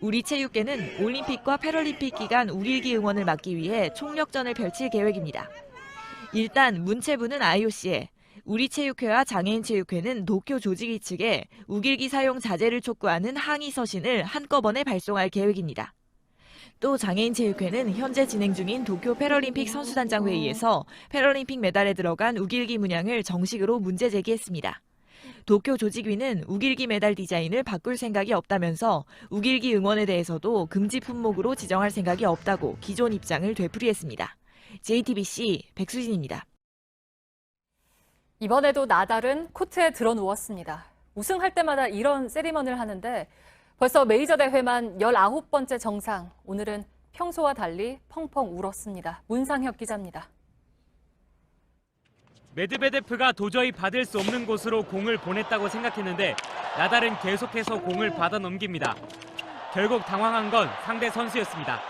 Speaker 7: 우리 체육계는 올림픽과 패럴림픽 기간 우길기 응원을 막기 위해 총력전을 펼칠 계획입니다. 일단 문체부는 IOC에, 우리체육회와 장애인체육회는 도쿄 조직위 측에 우길기 사용 자제를 촉구하는 항의 서신을 한꺼번에 발송할 계획입니다. 또 장애인체육회는 현재 진행 중인 도쿄 패럴림픽 선수단장 회의에서 패럴림픽 메달에 들어간 우길기 문양을 정식으로 문제 제기했습니다. 도쿄 조직위는 우길기 메달 디자인을 바꿀 생각이 없다면서 우길기 응원에 대해서도 금지 품목으로 지정할 생각이 없다고 기존 입장을 되풀이했습니다. JTBC 백수진입니다.
Speaker 8: 이번에도 나달은 코트에 드러누웠습니다. 우승할 때마다 이런 세리머니를 하는데 벌써 메이저 대회만 19번째 정상, 오늘은 평소와 달리 펑펑 울었습니다. 문상혁 기자입니다.
Speaker 24: 메드베데프가 도저히 받을 수 없는 곳으로 공을 보냈다고 생각했는데 나달은 계속해서 공을 받아 넘깁니다. 결국 당황한 건 상대 선수였습니다.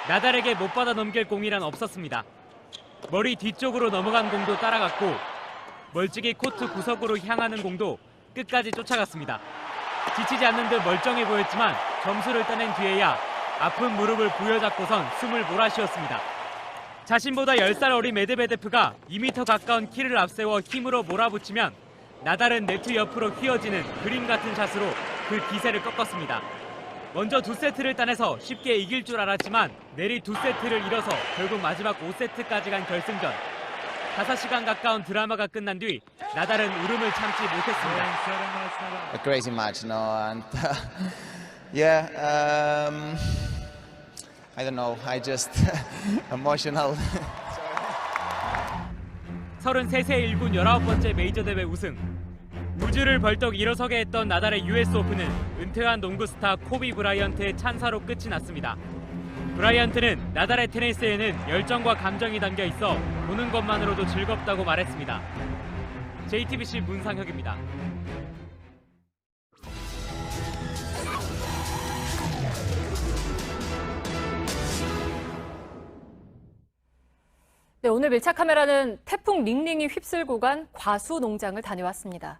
Speaker 24: 나달에게 못 받아 넘길 공이란 없었습니다. 머리 뒤쪽으로 넘어간 공도 따라갔고 멀찍이 코트 구석으로 향하는 공도 끝까지 쫓아갔습니다. 지치지 않는 듯 멀쩡해 보였지만 점수를 따낸 뒤에야 아픈 무릎을 부여잡고선 숨을 몰아쉬었습니다. 자신보다 10살 어린 메드베데프가 2m 가까운 키를 앞세워 힘으로 몰아붙이면 나달은 네트 옆으로 휘어지는 그림 같은 샷으로 그 기세를 꺾었습니다. 먼저 2세트를 따내서 쉽게 이길 줄 알았지만 내리 2세트를 잃어서 결국 마지막 5세트까지 간 결승전. 5시간 가까운 드라마가 끝난 뒤 나달은 울음을 참지 못했습니다.
Speaker 4: A crazy match, no, and yeah, I don't know, I just emotional.
Speaker 24: 33세 1군 19번째 메이저 대회 우승. 우주를 벌떡 일어서게 했던 나달의 US 오픈은 은퇴한 농구 스타 코비 브라이언트의 찬사로 끝이 났습니다. 브라이언트는 나달의 테니스에는 열정과 감정이 담겨 있어 보는 것만으로도 즐겁다고 말했습니다. JTBC 문상혁입니다.
Speaker 8: 네, 오늘 밀착 카메라는 태풍 링링이 휩쓸고 간 과수 농장을 다녀왔습니다.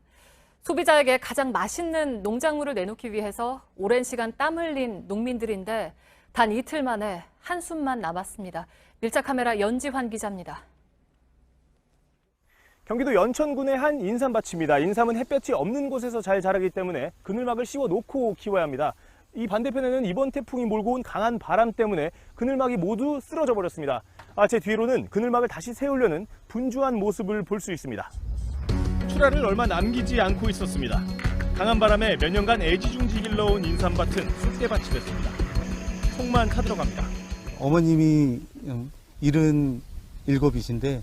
Speaker 8: 소비자에게 가장 맛있는 농작물을 내놓기 위해서 오랜 시간 땀 흘린 농민들인데 단 이틀 만에 한숨만 남았습니다. 밀착 카메라 연지환 기자입니다.
Speaker 12: 경기도 연천군의 한 인삼밭입니다. 인삼은 햇볕이 없는 곳에서 잘 자라기 때문에 그늘막을 씌워 놓고 키워야 합니다. 이 반대편에는 이번 태풍이 몰고 온 강한 바람 때문에 그늘막이 모두 쓰러져 버렸습니다. 제 뒤로는 그늘막을 다시 세우려는 분주한 모습을 볼 수 있습니다. 출하를 얼마 남기지 않고 있었습니다. 강한 바람에 몇 년간 애지중지 길러온 인삼밭은 쑥대밭이 됐습니다. 속만 타들어갑니다.
Speaker 6: 어머님이 77이신데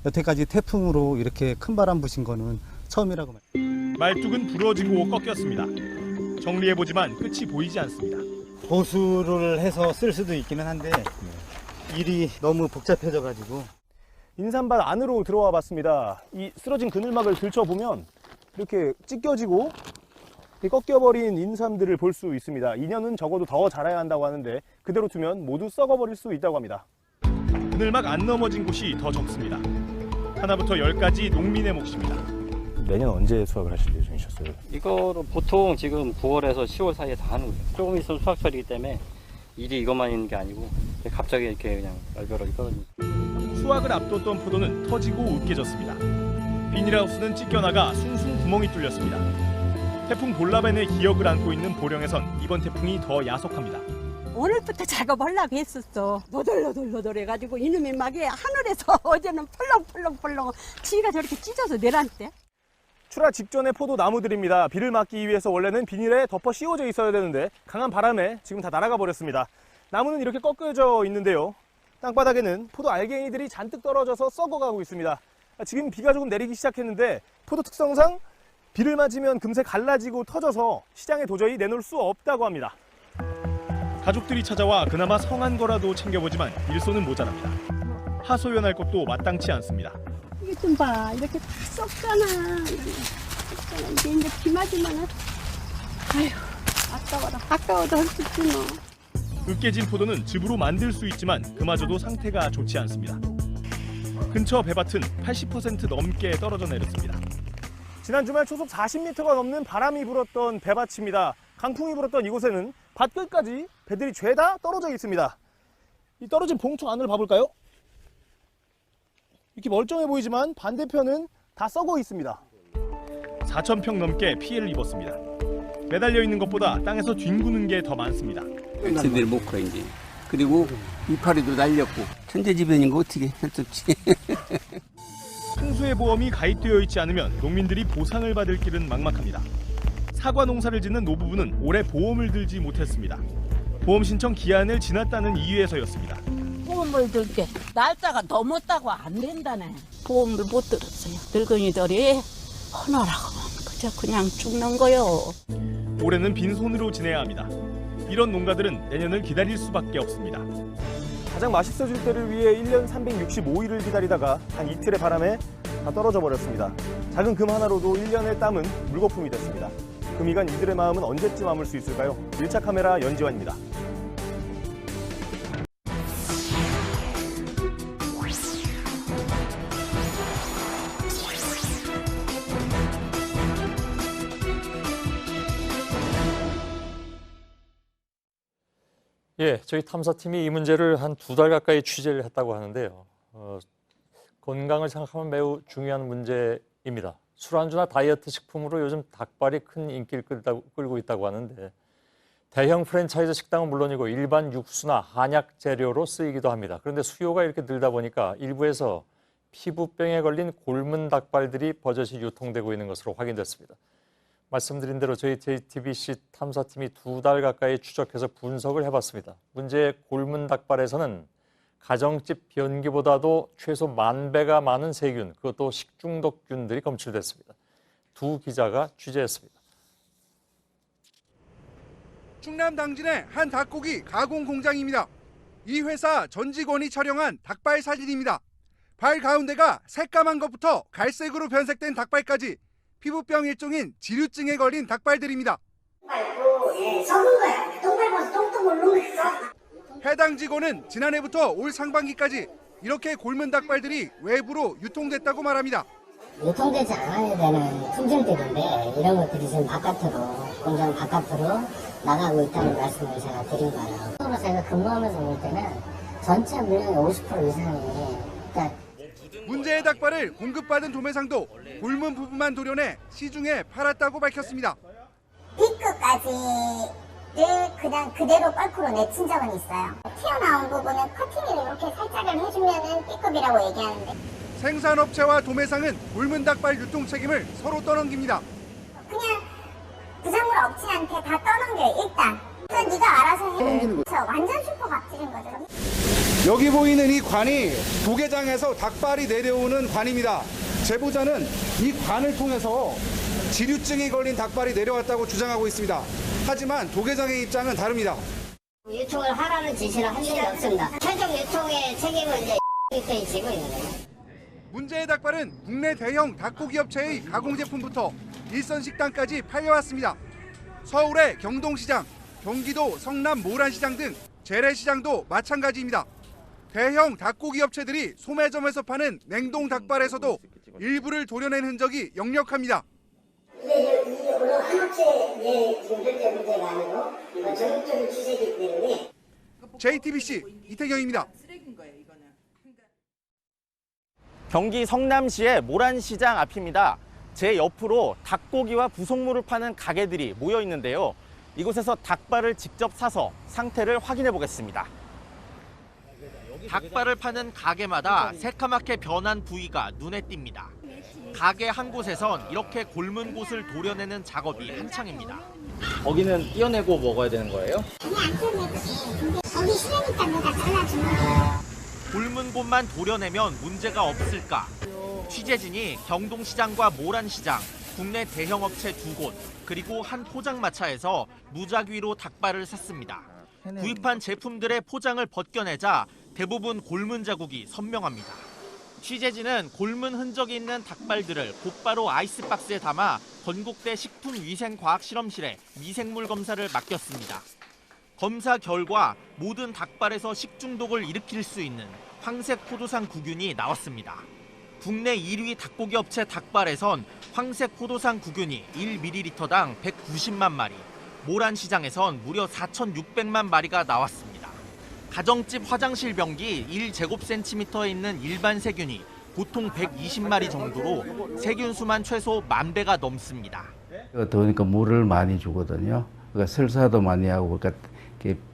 Speaker 6: 여태까지 태풍으로 이렇게 큰 바람 부신 거는 처음이라고 말합니다.
Speaker 12: 말뚝은 부러지고 꺾였습니다. 정리해보지만 끝이 보이지 않습니다.
Speaker 6: 보수를 해서 쓸 수도 있기는 한데 일이 너무 복잡해져가지고
Speaker 12: 인삼밭 안으로 들어와 봤습니다. 이 쓰러진 그늘막을 들춰보면 이렇게 찢겨지고 꺾여버린 인삼들을 볼 수 있습니다. 2년은 적어도 더 자라야 한다고 하는데 그대로 두면 모두 썩어버릴 수 있다고 합니다. 그늘막 안 넘어진 곳이 더 적습니다. 하나부터 10까지 농민의 몫입니다. 내년 언제 수확을 하실 예정이셨어요?
Speaker 22: 이거로 보통 지금 9월에서 10월 사이에 다 하는 거예요. 조금 있으면 수확철이기 때문에 일이 이것만 있는 게 아니고 갑자기 이렇게 그냥 날벼락이 떨어집니다.
Speaker 12: 수확을 앞뒀던 포도는 터지고 으깨졌습니다. 비닐하우스는 찢겨나가 숭숭 구멍이 뚫렸습니다. 태풍 볼라벤의 기억을 안고 있는 보령에선 이번 태풍이 더 야속합니다.
Speaker 23: 오늘부터 작업하려고 했었어. 노돌노돌 해가지고 이놈의 막에 하늘에서 어제는 펄렁펄렁 지가 저렇게 찢어서 내려앉대.
Speaker 12: 출하 직전의 포도 나무들입니다. 비를 막기 위해서 원래는 비닐에 덮어 씌워져 있어야 되는데 강한 바람에 지금 다 날아가 버렸습니다. 나무는 이렇게 꺾여져 있는데요. 땅바닥에는 포도 알갱이들이 잔뜩 떨어져서 썩어가고 있습니다. 지금 비가 조금 내리기 시작했는데 포도 특성상 비를 맞으면 금세 갈라지고 터져서 시장에 도저히 내놓을 수 없다고 합니다. 가족들이 찾아와 그나마 성한 거라도 챙겨보지만 일손은 모자랍니다. 하소연할 것도 마땅치 않습니다.
Speaker 23: 이게 좀 봐. 이렇게 다 썩잖아. 이게 이제 비 맞으면은 아휴 아까워라. 아까워도 할 수 있지 뭐.
Speaker 12: 으깨진 포도는 즙으로 만들 수 있지만 그마저도 상태가 좋지 않습니다. 근처 배밭은 80% 넘게 떨어져 내렸습니다. 지난 주말 초속 40m가 넘는 바람이 불었던 배밭입니다. 강풍이 불었던 이곳에는 밭 끝까지 배들이 죄다 떨어져 있습니다. 이 떨어진 봉투 안을 봐볼까요? 이렇게 멀쩡해 보이지만 반대편은 다 썩어 있습니다. 4,000평 넘게 피해를 입었습니다. 매달려 있는 것보다 땅에서 뒹구는 게 더 많습니다.
Speaker 9: 제대로 못 커 이제. 그리고 이파리도 날렸고 천재지변인 거 어떻게 할 수 없지.
Speaker 12: 풍수의 보험이 가입되어 있지 않으면 농민들이 보상을 받을 길은 막막합니다. 사과 농사를 짓는 노부부는 올해 보험을 들지 못했습니다. 보험 신청 기한을 지났다는 이유에서였습니다.
Speaker 23: 보험을 들게 날짜가 넘었다고 안 된다네. 보험을 못 들었어요. 늙은이들이 헌하라고 그저 그냥 죽는 거요.
Speaker 12: 올해는 빈손으로 지내야 합니다. 이런 농가들은 내년을 기다릴 수밖에 없습니다. 가장 맛있어질 때를 위해 1년 365일을 기다리다가 한 이틀의 바람에 다 떨어져 버렸습니다. 작은 금 하나로도 1년의 땀은 물거품이 됐습니다. 금이간 이들의 마음은 언제쯤 아물 수 있을까요? 1차 카메라 연지환입니다.
Speaker 10: 예, 저희 탐사팀이 이 문제를 한 2달 가까이 취재를 했다고 하는데요. 건강을 생각하면 매우 중요한 문제입니다. 술안주나 다이어트 식품으로 요즘 닭발이 큰 인기를 끌고 있다고 하는데 대형 프랜차이즈 식당은 물론이고 일반 육수나 한약 재료로 쓰이기도 합니다. 그런데 수요가 이렇게 늘다 보니까 일부에서 피부병에 걸린 골문 닭발들이 버젓이 유통되고 있는 것으로 확인됐습니다. 말씀드린 대로 저희 JTBC 탐사팀이 2달 가까이 추적해서 분석을 해봤습니다. 문제의 골문 닭발에서는 가정집 변기보다도 최소 10,000배가 많은 세균, 그것도 식중독균들이 검출됐습니다. 두 기자가 취재했습니다.
Speaker 15: 충남 당진의 한 닭고기 가공 공장입니다. 이 회사 전 직원이 촬영한 닭발 사진입니다. 발 가운데가 새까만 것부터 갈색으로 변색된 닭발까지 피부병 일종인 지류증에 걸린 닭발들입니다.
Speaker 17: 썩은 거야. 똥 밟아서 똥똥 물는 거야.
Speaker 15: 해당 직원은 지난해부터 올 상반기까지 이렇게 골문 닭발들이 외부로 유통됐다고 말합니다.
Speaker 17: 유통되지 않아야 되는 품질들인데 이런 것들이 지금 바깥으로, 공장 바깥으로 나가고 있다는 말씀을 제가 드린 거예요. 서로 제가 근무하면서 볼 때는 전체 물량의 50% 이상이
Speaker 15: 문제의 닭발을 공급받은 도매상도 골문 부분만 도려내 시중에 팔았다고 밝혔습니다.
Speaker 17: B급까지를 그냥 그대로 뻘크로 내친 적은 있어요. 튀어나온 부분은 커팅을 이렇게 살짝을 해주면 B급이라고 얘기하는데
Speaker 15: 생산업체와 도매상은 골문 닭발 유통 책임을 서로 떠넘깁니다.
Speaker 17: 그냥 부산물 업체한테 다 떠넘겨요. 일단 네가 알아서 해. 완전 슈퍼 갑질인 거죠.
Speaker 15: 여기 보이는 이 관이 도계장에서 닭발이 내려오는 관입니다. 제보자는 이 관을 통해서 지류증이 걸린 닭발이 내려왔다고 주장하고 있습니다. 하지만 도계장의 입장은 다릅니다.
Speaker 17: 유통을 하라는 지시를 한 적이 없습니다. 최종 유통의 책임을 이제 입장이 지고 있는 거예요.
Speaker 15: 문제의 닭발은 국내 대형 닭고기 업체의 가공 제품부터 일선 식당까지 팔려왔습니다. 서울의 경동시장, 경기도 성남 모란시장 등 재래시장도 마찬가지입니다. 대형 닭고기 업체들이 소매점에서 파는 냉동 닭발에서도 일부를 도려낸 흔적이 역력합니다.
Speaker 17: 이게 한 업체의 지금 현재 문제가 아니고 전국적인 추세이기 때문에
Speaker 15: JTBC 이태경입니다.
Speaker 16: 경기 성남시의 모란시장 앞입니다. 제 옆으로 닭고기와 부속물을 파는 가게들이 모여 있는데요. 이곳에서 닭발을 직접 사서 상태를 확인해 보겠습니다. 닭발을 파는 가게마다 새카맣게 변한 부위가 눈에 띕니다. 가게 한 곳에선 이렇게 곪은 곳을 도려내는 작업이 한창입니다.
Speaker 25: 거기는 떼어내고 먹어야 되는 거예요?
Speaker 17: 아니 안 떼어내지. 근데 거기 싫으니까 내가 잘라준 거야.
Speaker 16: 곪은 곳만 도려내면 문제가 없을까? 취재진이 경동시장과 모란시장, 국내 대형 업체 2곳, 그리고 한 포장마차에서 무작위로 닭발을 샀습니다. 구입한 제품들의 포장을 벗겨내자 대부분 골문 자국이 선명합니다. 취재진은 골문 흔적이 있는 닭발들을 곧바로 아이스박스에 담아 건국대 식품위생과학실험실에 미생물 검사를 맡겼습니다. 검사 결과 모든 닭발에서 식중독을 일으킬 수 있는 황색 포도상 구균이 나왔습니다. 국내 1위 닭고기 업체 닭발에선 황색 포도상 구균이 1ml당 190만 마리, 모란시장에선 무려 4,600만 마리가 나왔습니다. 가정집 화장실 변기 1제곱센티미터에 있는 일반 세균이 보통 120마리 정도로 세균수만 최소 10,000배가 넘습니다.
Speaker 1: 더우니까 물을 많이 주거든요. 그러니까 설사도 많이 하고 그러니까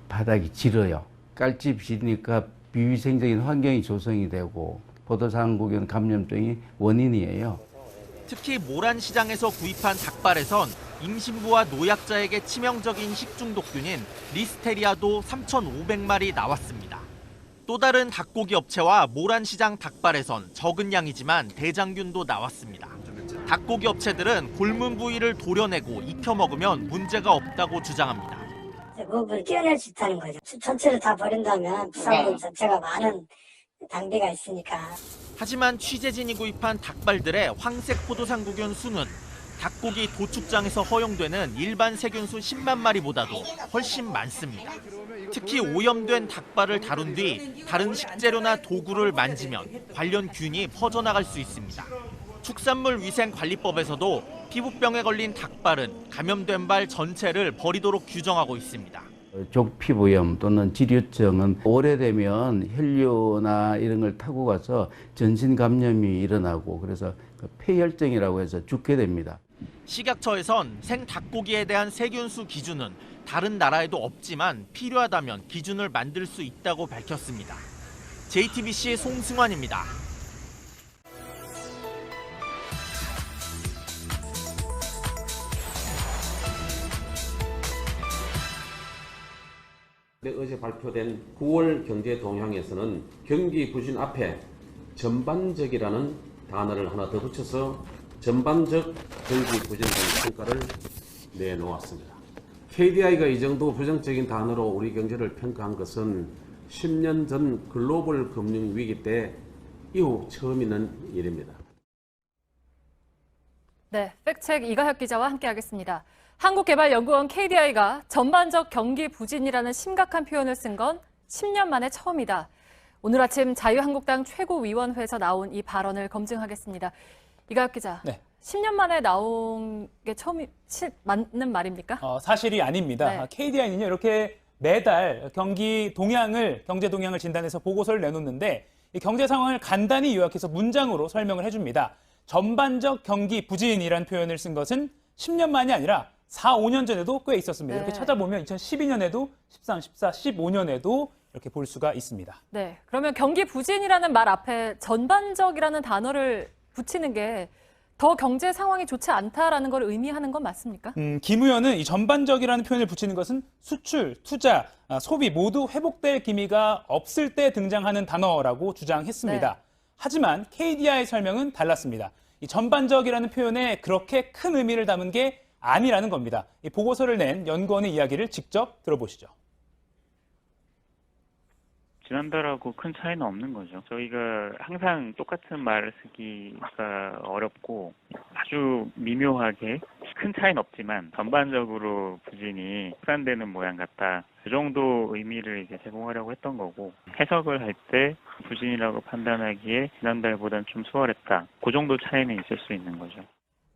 Speaker 1: 바닥이 질어요. 깔집이니까 비위생적인 환경이 조성이 되고 포도상구균 감염증이 원인이에요.
Speaker 16: 특히 모란시장에서 구입한 닭발에선 임신부와 노약자에게 치명적인 식중독균인 리스테리아도 3,500마리 나왔습니다. 또 다른 닭고기 업체와 모란시장 닭발에선 적은 양이지만 대장균도 나왔습니다. 닭고기 업체들은 골문 부위를 도려내고 익혀 먹으면 문제가 없다고 주장합니다.
Speaker 17: 그걸 떼어낼 수 있다는 거죠. 전체를 다 버린다면 부산군 전체가 많은 낭비가 있으니까.
Speaker 16: 하지만 취재진이 구입한 닭발들의 황색 포도상구균 수는 닭고기 도축장에서 허용되는 일반 세균수 10만 마리보다도 훨씬 많습니다. 특히 오염된 닭발을 다룬 뒤 다른 식재료나 도구를 만지면 관련 균이 퍼져나갈 수 있습니다. 축산물위생관리법에서도 피부병에 걸린 닭발은 감염된 발 전체를 버리도록 규정하고 있습니다.
Speaker 1: 족피부염 또는 지류증은 오래되면 혈류나 이런 걸 타고 가서 전신 감염이 일어나고 그래서 폐혈증이라고 해서 죽게 됩니다.
Speaker 16: 식약처에선 생닭고기에 대한 세균수 기준은 다른 나라에도 없지만 필요하다면 기준을 만들 수 있다고 밝혔습니다. JTBC 송승환입니다.
Speaker 2: 어제 발표된 9월 경제 동향에서는 경기 부진 앞에 전반적이라는 단어를 하나 더 붙여서 전반적 경기 부진성 평가를 내놓았습니다. KDI가 이 정도 부정적인 단어로 우리 경제를 평가한 것은 10년 전 글로벌 금융 위기 때 이후 처음 있는 일입니다.
Speaker 8: 네, 팩트체크 이가혁 기자와 함께하겠습니다. 한국개발연구원 KDI가 전반적 경기 부진이라는 심각한 표현을 쓴 건 10년 만에 처음이다. 오늘 아침 자유한국당 최고위원회에서 나온 이 발언을 검증하겠습니다. 이가혁 기자, 네. 10년 만에 나온 게 맞는 말입니까?
Speaker 13: 사실이 아닙니다. 네. KDI는요, 이렇게 매달 경제 동향을 진단해서 보고서를 내놓는데 이 경제 상황을 간단히 요약해서 문장으로 설명을 해줍니다. 전반적 경기 부진이라는 표현을 쓴 것은 10년 만이 아니라 4, 5년 전에도 꽤 있었습니다. 네. 이렇게 찾아보면 2012년에도 13, 14, 15년에도 이렇게 볼 수가 있습니다. 네,
Speaker 8: 그러면 경기 부진이라는 말 앞에 전반적이라는 단어를 붙이는 게 더 경제 상황이 좋지 않다라는 걸 의미하는 건 맞습니까?
Speaker 13: 김 의원은 이 전반적이라는 표현을 붙이는 것은 수출, 투자, 소비 모두 회복될 기미가 없을 때 등장하는 단어라고 주장했습니다. 네. 하지만 KDI의 설명은 달랐습니다. 이 전반적이라는 표현에 그렇게 큰 의미를 담은 게 아니라는 겁니다. 이 보고서를 낸 연구원의 이야기를 직접 들어보시죠.
Speaker 14: 지난달하고 큰 차이는 없는 거죠. 저희가 항상 똑같은 말을 쓰기가 어렵고 아주 미묘하게 큰 차이는 없지만 전반적으로 부진이 확산되는 모양 같다. 그 정도 의미를 이제 제공하려고 했던 거고 해석을 할 때 부진이라고 판단하기에 지난달보다는 좀 수월했다. 그 정도 차이는 있을 수 있는 거죠.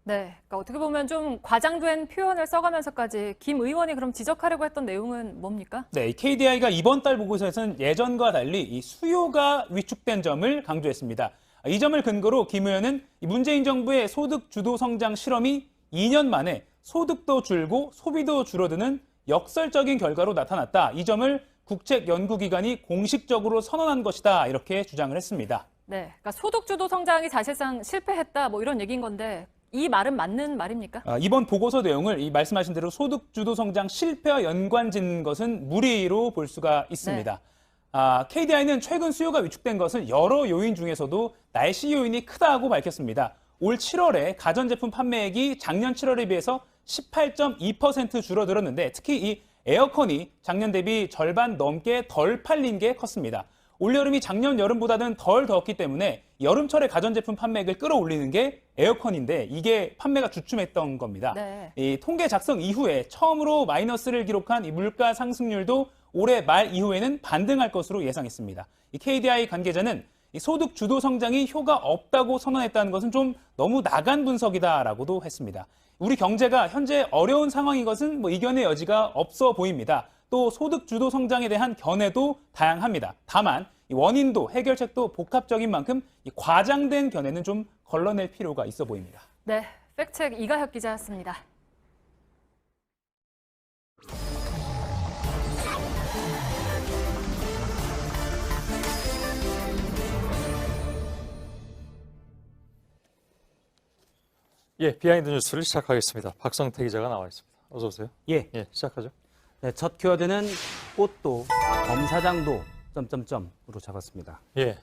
Speaker 8: 네, 그러니까 어떻게 보면 좀 과장된 표현을 써가면서까지 김 의원이 그럼 지적하려고 했던 내용은 뭡니까?
Speaker 13: 네, KDI가 이번 달 보고서에서는 예전과 달리 이 수요가 위축된 점을 강조했습니다. 이 점을 근거로 김 의원은 문재인 정부의 소득 주도 성장 실험이 2년 만에 소득도 줄고 소비도 줄어드는 역설적인 결과로 나타났다. 이 점을 국책연구기관이 공식적으로 선언한 것이다. 이렇게 주장을 했습니다.
Speaker 8: 네, 그러니까 소득 주도 성장이 사실상 실패했다. 뭐 이런 얘기인 건데 이 말은 맞는 말입니까?
Speaker 13: 이번 보고서 내용을 이 말씀하신 대로 소득 주도 성장 실패와 연관짓는 것은 무리로 볼 수가 있습니다. 네. KDI는 최근 수요가 위축된 것은 여러 요인 중에서도 날씨 요인이 크다고 밝혔습니다. 올 7월에 가전제품 판매액이 작년 7월에 비해서 18.2% 줄어들었는데 특히 이 에어컨이 작년 대비 절반 넘게 덜 팔린 게 컸습니다. 올여름이 작년 여름보다는 덜 더웠기 때문에 여름철에 가전제품 판매액을 끌어올리는 게 에어컨인데 이게 판매가 주춤했던 겁니다.
Speaker 8: 네.
Speaker 13: 이 통계 작성 이후에 처음으로 마이너스를 기록한 이 물가 상승률도 올해 말 이후에는 반등할 것으로 예상했습니다. 이 KDI 관계자는 이 소득 주도 성장이 효과 없다고 선언했다는 것은 좀 너무 나간 분석이다라고도 했습니다. 우리 경제가 현재 어려운 상황인 것은 뭐 이견의 여지가 없어 보입니다. 또 소득 주도 성장에 대한 견해도 다양합니다. 다만 이 원인도 해결책도 복합적인 만큼 이 과장된 견해는 좀 걸러낼 필요가 있어 보입니다.
Speaker 8: 네, 팩트체크 이가혁 기자였습니다.
Speaker 10: 예, 비하인드 뉴스를 시작하겠습니다. 박성태 기자가 나와 있습니다. 어서 오세요.
Speaker 3: 예,
Speaker 10: 시작하죠.
Speaker 3: 네, 첫 키워드는 꽃도 검사장도 점점점으로 잡았습니다.
Speaker 10: 예,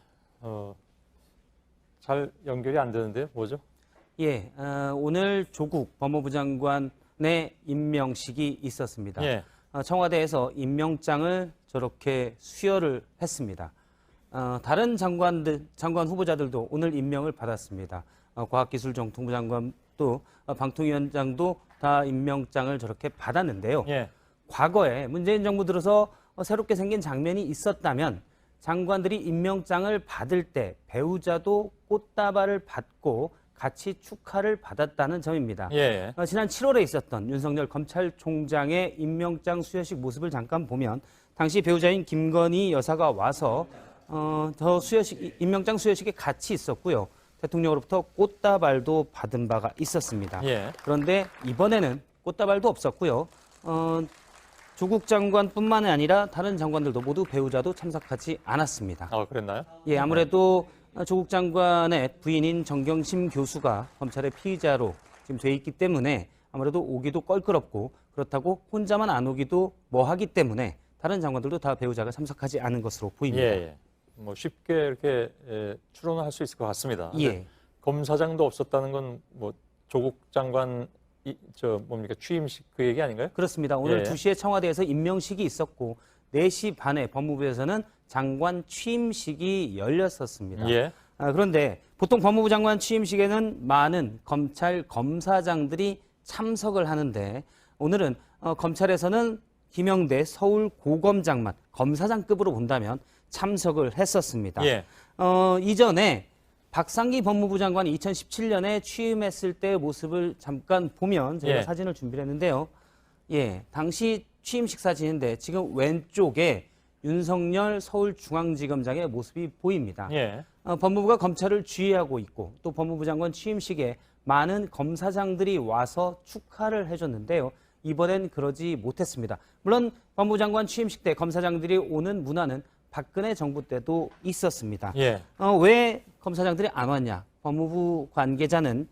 Speaker 10: 잘 연결이 안 되는데요. 뭐죠?
Speaker 3: 예, 오늘 조국 법무부 장관의 임명식이 있었습니다.
Speaker 10: 예.
Speaker 3: 청와대에서 임명장을 저렇게 수여를 했습니다. 다른 장관 후보자들도 오늘 임명을 받았습니다. 과학기술정통부 장관도 방통위원장도 다 임명장을 저렇게 받았는데요.
Speaker 10: 예.
Speaker 3: 과거에 문재인 정부 들어서 새롭게 생긴 장면이 있었다면 장관들이 임명장을 받을 때 배우자도 꽃다발을 받고 같이 축하를 받았다는 점입니다.
Speaker 10: 예.
Speaker 3: 지난 7월에 있었던 윤석열 검찰총장의 임명장 수여식 모습을 잠깐 보면 당시 배우자인 김건희 여사가 와서 임명장 수여식에 같이 있었고요. 대통령으로부터 꽃다발도 받은 바가 있었습니다.
Speaker 10: 예.
Speaker 3: 그런데 이번에는 꽃다발도 없었고요. 조국 장관뿐만 아니라 다른 장관들도 모두 배우자도 참석하지 않았습니다.
Speaker 10: 그랬나요?
Speaker 3: 예, 아무래도 조국 장관의 부인인 정경심 교수가 검찰의 피의자로 지금 돼 있기 때문에 아무래도 오기도 껄끄럽고 그렇다고 혼자만 안 오기도 뭐하기 때문에 다른 장관들도 다 배우자가 참석하지 않은 것으로 보입니다.
Speaker 10: 예. 뭐 쉽게 이렇게 추론을 할 수 있을 것 같습니다.
Speaker 3: 예.
Speaker 10: 검사장도 없었다는 건 뭐 조국 장관 취임식 그 얘기 아닌가요?
Speaker 3: 그렇습니다. 오늘
Speaker 10: 예.
Speaker 3: 2시에 청와대에서 임명식이 있었고 4시 반에 법무부에서는 장관 취임식이 열렸었습니다.
Speaker 10: 예.
Speaker 3: 그런데 보통 법무부 장관 취임식에는 많은 검찰 검사장들이 참석을 하는데 오늘은 검찰에서는 김영대 서울고검장만 검사장급으로 본다면 참석을 했었습니다.
Speaker 10: 예.
Speaker 3: 이전에 박상기 법무부 장관이 2017년에 취임했을 때의 모습을 잠깐 보면 제가
Speaker 10: 예.
Speaker 3: 사진을 준비를 했는데요. 예, 당시 취임식 사진인데 지금 왼쪽에 윤석열 서울중앙지검장의 모습이 보입니다.
Speaker 10: 예.
Speaker 3: 법무부가 검찰을 지휘하고 있고 또 법무부 장관 취임식에 많은 검사장들이 와서 축하를 해줬는데요. 이번엔 그러지 못했습니다. 물론 법무부 장관 취임식 때 검사장들이 오는 문화는 박근혜 정부 때도 있었습니다.
Speaker 10: 예.
Speaker 3: 왜 검사장들이 안 왔냐? 법무부 관계자는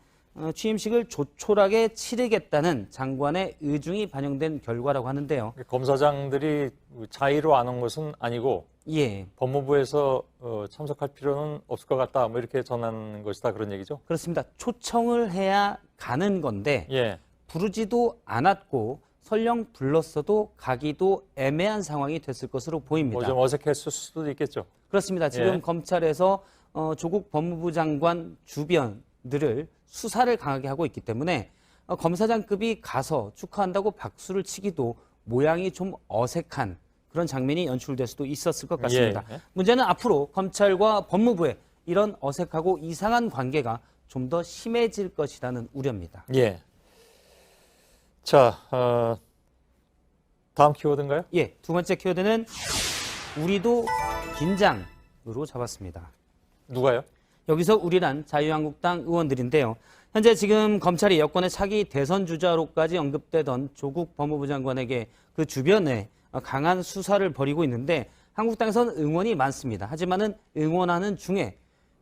Speaker 3: 취임식을 조촐하게 치르겠다는 장관의 의중이 반영된 결과라고 하는데요.
Speaker 10: 검사장들이 자의로 안 온 것은 아니고
Speaker 3: 예.
Speaker 10: 법무부에서 참석할 필요는 없을 것 같다. 뭐 이렇게 전한 것이다. 그런 얘기죠?
Speaker 3: 그렇습니다. 초청을 해야 가는 건데
Speaker 10: 예.
Speaker 3: 부르지도 않았고 설령 불렀어도 가기도 애매한 상황이 됐을 것으로 보입니다.
Speaker 10: 뭐 좀 어색했을 수도 있겠죠.
Speaker 3: 그렇습니다. 지금
Speaker 10: 예.
Speaker 3: 검찰에서 조국 법무부 장관 주변들을 수사를 강하게 하고 있기 때문에 검사장급이 가서 축하한다고 박수를 치기도 모양이 좀 어색한 그런 장면이 연출될 수도 있었을 것 같습니다.
Speaker 10: 예.
Speaker 3: 문제는 앞으로 검찰과 법무부의 이런 어색하고 이상한 관계가 좀 더 심해질 것이라는 우려입니다.
Speaker 10: 예. 자, 다음 키워드인가요?
Speaker 3: 예, 두 번째 키워드는 우리도 긴장으로 잡았습니다.
Speaker 10: 누가요?
Speaker 3: 여기서 우리란 자유한국당 의원들인데요. 현재 지금 검찰이 여권의 차기 대선 주자로까지 언급되던 조국 법무부 장관에게 그 주변에 강한 수사를 벌이고 있는데 한국당에서는 응원이 많습니다. 하지만은 응원하는 중에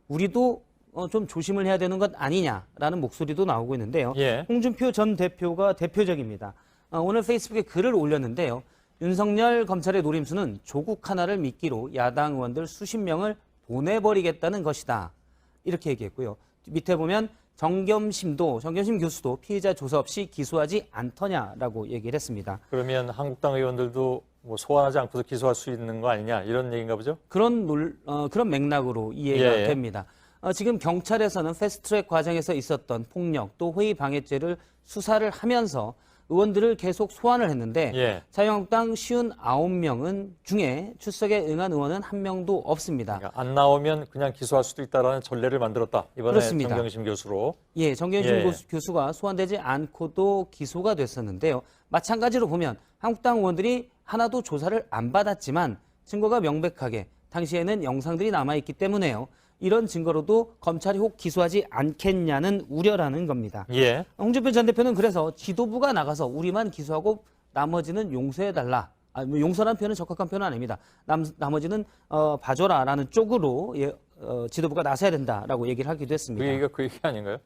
Speaker 3: 우리도 좀 조심을 해야 되는 것 아니냐라는 목소리도 나오고 있는데요.
Speaker 10: 예.
Speaker 3: 홍준표 전 대표가 대표적입니다. 오늘 페이스북에 글을 올렸는데요. 윤석열 검찰의 노림수는 조국 하나를 미끼로 야당 의원들 수십 명을 보내버리겠다는 것이다. 이렇게 얘기했고요. 밑에 보면 정겸심 교수도 피의자 조사 없이 기소하지 않더냐라고 얘기를 했습니다.
Speaker 10: 그러면 한국당 의원들도 뭐 소환하지 않고도 기소할 수 있는 거 아니냐 이런 얘기인가 보죠?
Speaker 3: 그런 맥락으로 이해가
Speaker 10: 예.
Speaker 3: 됩니다. 지금 경찰에서는 패스트트랙 과정에서 있었던 폭력 또 회의 방해죄를 수사를 하면서 의원들을 계속 소환을 했는데
Speaker 10: 예.
Speaker 3: 자유한국당 59명은 중에 출석에 응한 의원은 한 명도 없습니다.
Speaker 10: 그러니까 안 나오면 그냥 기소할 수도 있다라는 전례를 만들었다. 이번에
Speaker 3: 그렇습니다.
Speaker 10: 정경심 교수로.
Speaker 3: 예, 정경심
Speaker 10: 예.
Speaker 3: 교수가 소환되지 않고도 기소가 됐었는데요. 마찬가지로 보면 한국당 의원들이 하나도 조사를 안 받았지만 증거가 명백하게 당시에는 영상들이 남아있기 때문에요. 이런 증거로도 검찰이 혹 기소하지 않겠냐는 우려라는 겁니다.
Speaker 10: 예.
Speaker 3: 홍준표 전 대표는 그래서 지도부가 나가서 우리만 기소하고 나머지는 용서해달라. 용서라는 표현은 적합한 표현은 아닙니다. 나머지는 봐줘라라는 쪽으로 지도부가 나서야 된다라고 얘기를 하기도 했습니다.
Speaker 10: 그 얘기가 그 얘기 아닌가요?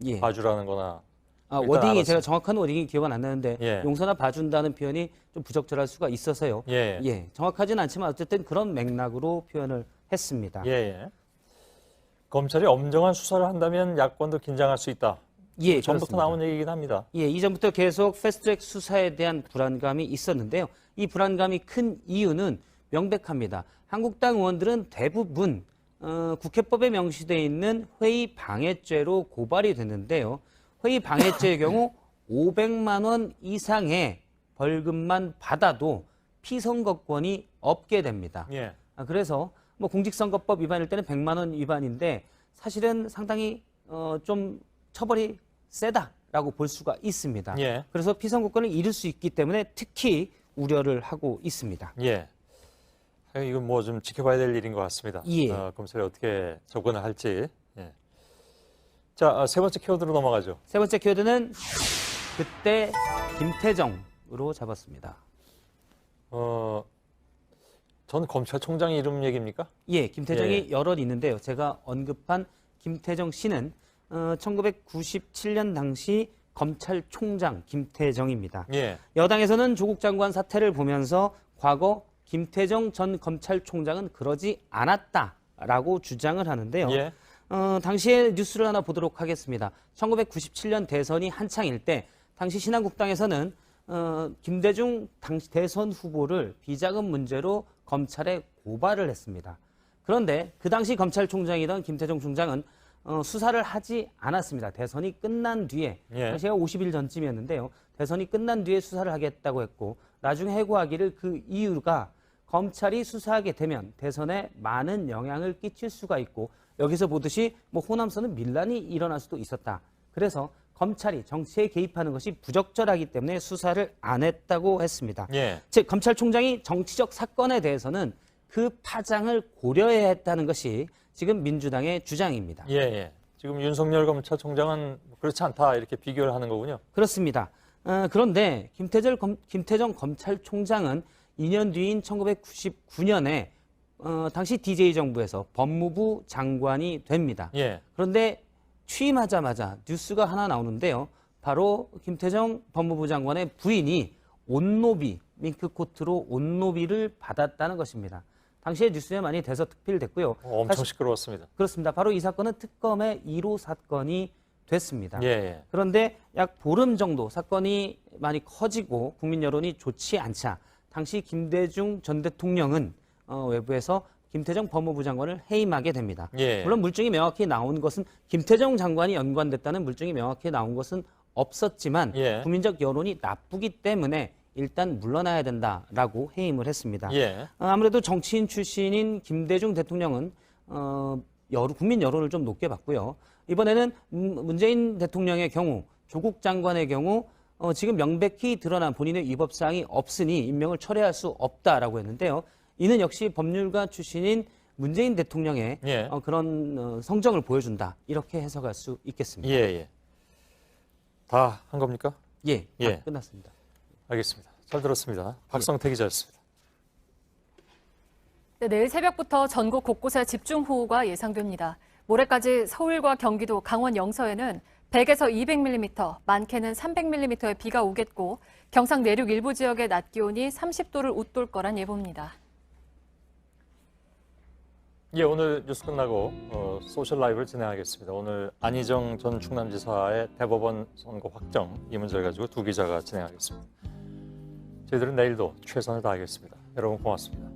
Speaker 3: 예.
Speaker 10: 봐주라는 거나.
Speaker 3: 워딩이 제가 정확한 워딩이 기억은 안 나는데
Speaker 10: 예.
Speaker 3: 용서나 봐준다는 표현이 좀 부적절할 수가 있어서요.
Speaker 10: 예.
Speaker 3: 정확하지는 않지만 어쨌든 그런 맥락으로 표현을 했습니다.
Speaker 10: 예. 검찰이 엄정한 수사를 한다면 야권도 긴장할 수 있다.
Speaker 3: 예,
Speaker 10: 전부터
Speaker 3: 그렇습니다.
Speaker 10: 나온 얘기긴 합니다.
Speaker 3: 예, 이전부터 계속 패스트트랙 수사에 대한 불안감이 있었는데요. 이 불안감이 큰 이유는 명백합니다. 한국당 의원들은 대부분 국회법에 명시되어 있는 회의 방해죄로 고발이 됐는데요. 회의 방해죄의 경우 500만 원 이상의 벌금만 받아도 피선거권이 없게 됩니다.
Speaker 10: 예.
Speaker 3: 그래서 뭐 공직선거법 위반일 때는 100만 원 위반인데 사실은 상당히 좀 처벌이 세다라고 볼 수가 있습니다.
Speaker 10: 예.
Speaker 3: 그래서 피선거권을 잃을 수 있기 때문에 특히 우려를 하고 있습니다.
Speaker 10: 예. 이건 뭐 좀 지켜봐야 될 일인 것 같습니다.
Speaker 3: 예.
Speaker 10: 검찰이 어떻게 접근을 할지. 예. 자, 세 번째 키워드로 넘어가죠.
Speaker 3: 세 번째 키워드는 그때 김태정으로 잡았습니다.
Speaker 10: 전 검찰총장 이름 얘기입니까?
Speaker 3: 예, 김태정이
Speaker 10: 예.
Speaker 3: 여럿 있는데요. 제가 언급한 김태정 씨는 1997년 당시 검찰총장 김태정입니다.
Speaker 10: 예.
Speaker 3: 여당에서는 조국 장관 사태를 보면서 과거 김태정 전 검찰총장은 그러지 않았다라고 주장을 하는데요.
Speaker 10: 예.
Speaker 3: 당시의 뉴스를 하나 보도록 하겠습니다. 1997년 대선이 한창일 때 당시 신한국당에서는 김대중 당시 대선 후보를 비자금 문제로 검찰에 고발을 했습니다. 그런데 그 당시 검찰총장이던 김태정 총장은 수사를 하지 않았습니다. 대선이 끝난 뒤에,
Speaker 10: 예.
Speaker 3: 당시가 50일 전쯤이었는데요. 대선이 끝난 뒤에 수사를 하겠다고 했고 나중에 해고하기를 그 이유가 검찰이 수사하게 되면 대선에 많은 영향을 끼칠 수가 있고 여기서 보듯이 뭐 호남선은 밀란이 일어날 수도 있었다. 그래서 검찰이 정치에 개입하는 것이 부적절하기 때문에 수사를 안 했다고 했습니다.
Speaker 10: 예.
Speaker 3: 즉 검찰총장이 정치적 사건에 대해서는 그 파장을 고려해야 했다는 것이 지금 민주당의 주장입니다.
Speaker 10: 예. 지금 윤석열 검찰총장은 그렇지 않다 이렇게 비교를 하는 거군요.
Speaker 3: 그렇습니다. 그런데 김태정 검찰총장은 2년 뒤인 1999년에 당시 DJ 정부에서 법무부 장관이 됩니다.
Speaker 10: 예.
Speaker 3: 그런데 취임하자마자 뉴스가 하나 나오는데요. 바로 김태정 법무부 장관의 부인이 온노비, 밍크코트로 온노비를 받았다는 것입니다. 당시에 뉴스에 많이 대서특필됐고요.
Speaker 10: 엄청 시끄러웠습니다.
Speaker 3: 그렇습니다. 바로 이 사건은 특검의 1호 사건이 됐습니다.
Speaker 10: 예.
Speaker 3: 그런데 약 보름 정도 사건이 많이 커지고 국민 여론이 좋지 않자 당시 김대중 전 대통령은 외부에서 김태정 법무부 장관을 해임하게 됩니다.
Speaker 10: 예.
Speaker 3: 물론 물증이 명확히 나온 것은 김태정 장관이 연관됐다는 물증이 명확히 나온 것은 없었지만
Speaker 10: 예.
Speaker 3: 국민적 여론이 나쁘기 때문에 일단 물러나야 된다라고 해임을 했습니다.
Speaker 10: 예.
Speaker 3: 아무래도 정치인 출신인 김대중 대통령은 국민 여론을 좀 높게 봤고요. 이번에는 문재인 대통령의 경우, 조국 장관의 경우 지금 명백히 드러난 본인의 위법사항이 없으니 임명을 철회할 수 없다라고 했는데요. 이는 역시 법률가 출신인 문재인 대통령의
Speaker 10: 예.
Speaker 3: 그런 성정을 보여준다. 이렇게 해석할 수 있겠습니다.
Speaker 10: 예. 다 한 겁니까?
Speaker 3: 예,
Speaker 10: 예.
Speaker 3: 끝났습니다.
Speaker 10: 알겠습니다. 잘 들었습니다. 박성태 기자였습니다.
Speaker 8: 네, 내일 새벽부터 전국 곳곳에 집중호우가 예상됩니다. 모레까지 서울과 경기도, 강원 영서에는 100에서 200mm, 많게는 300mm의 비가 오겠고 경상 내륙 일부 지역의 낮 기온이 30도를 웃돌 거란 예보입니다.
Speaker 10: 예, 오늘 뉴스 끝나고 소셜 라이브를 진행하겠습니다. 오늘 안희정 전 충남지사의 대법원 선고 확정 이 문제를 가지고 두 기자가 진행하겠습니다. 저희들은 내일도 최선을 다하겠습니다. 여러분 고맙습니다.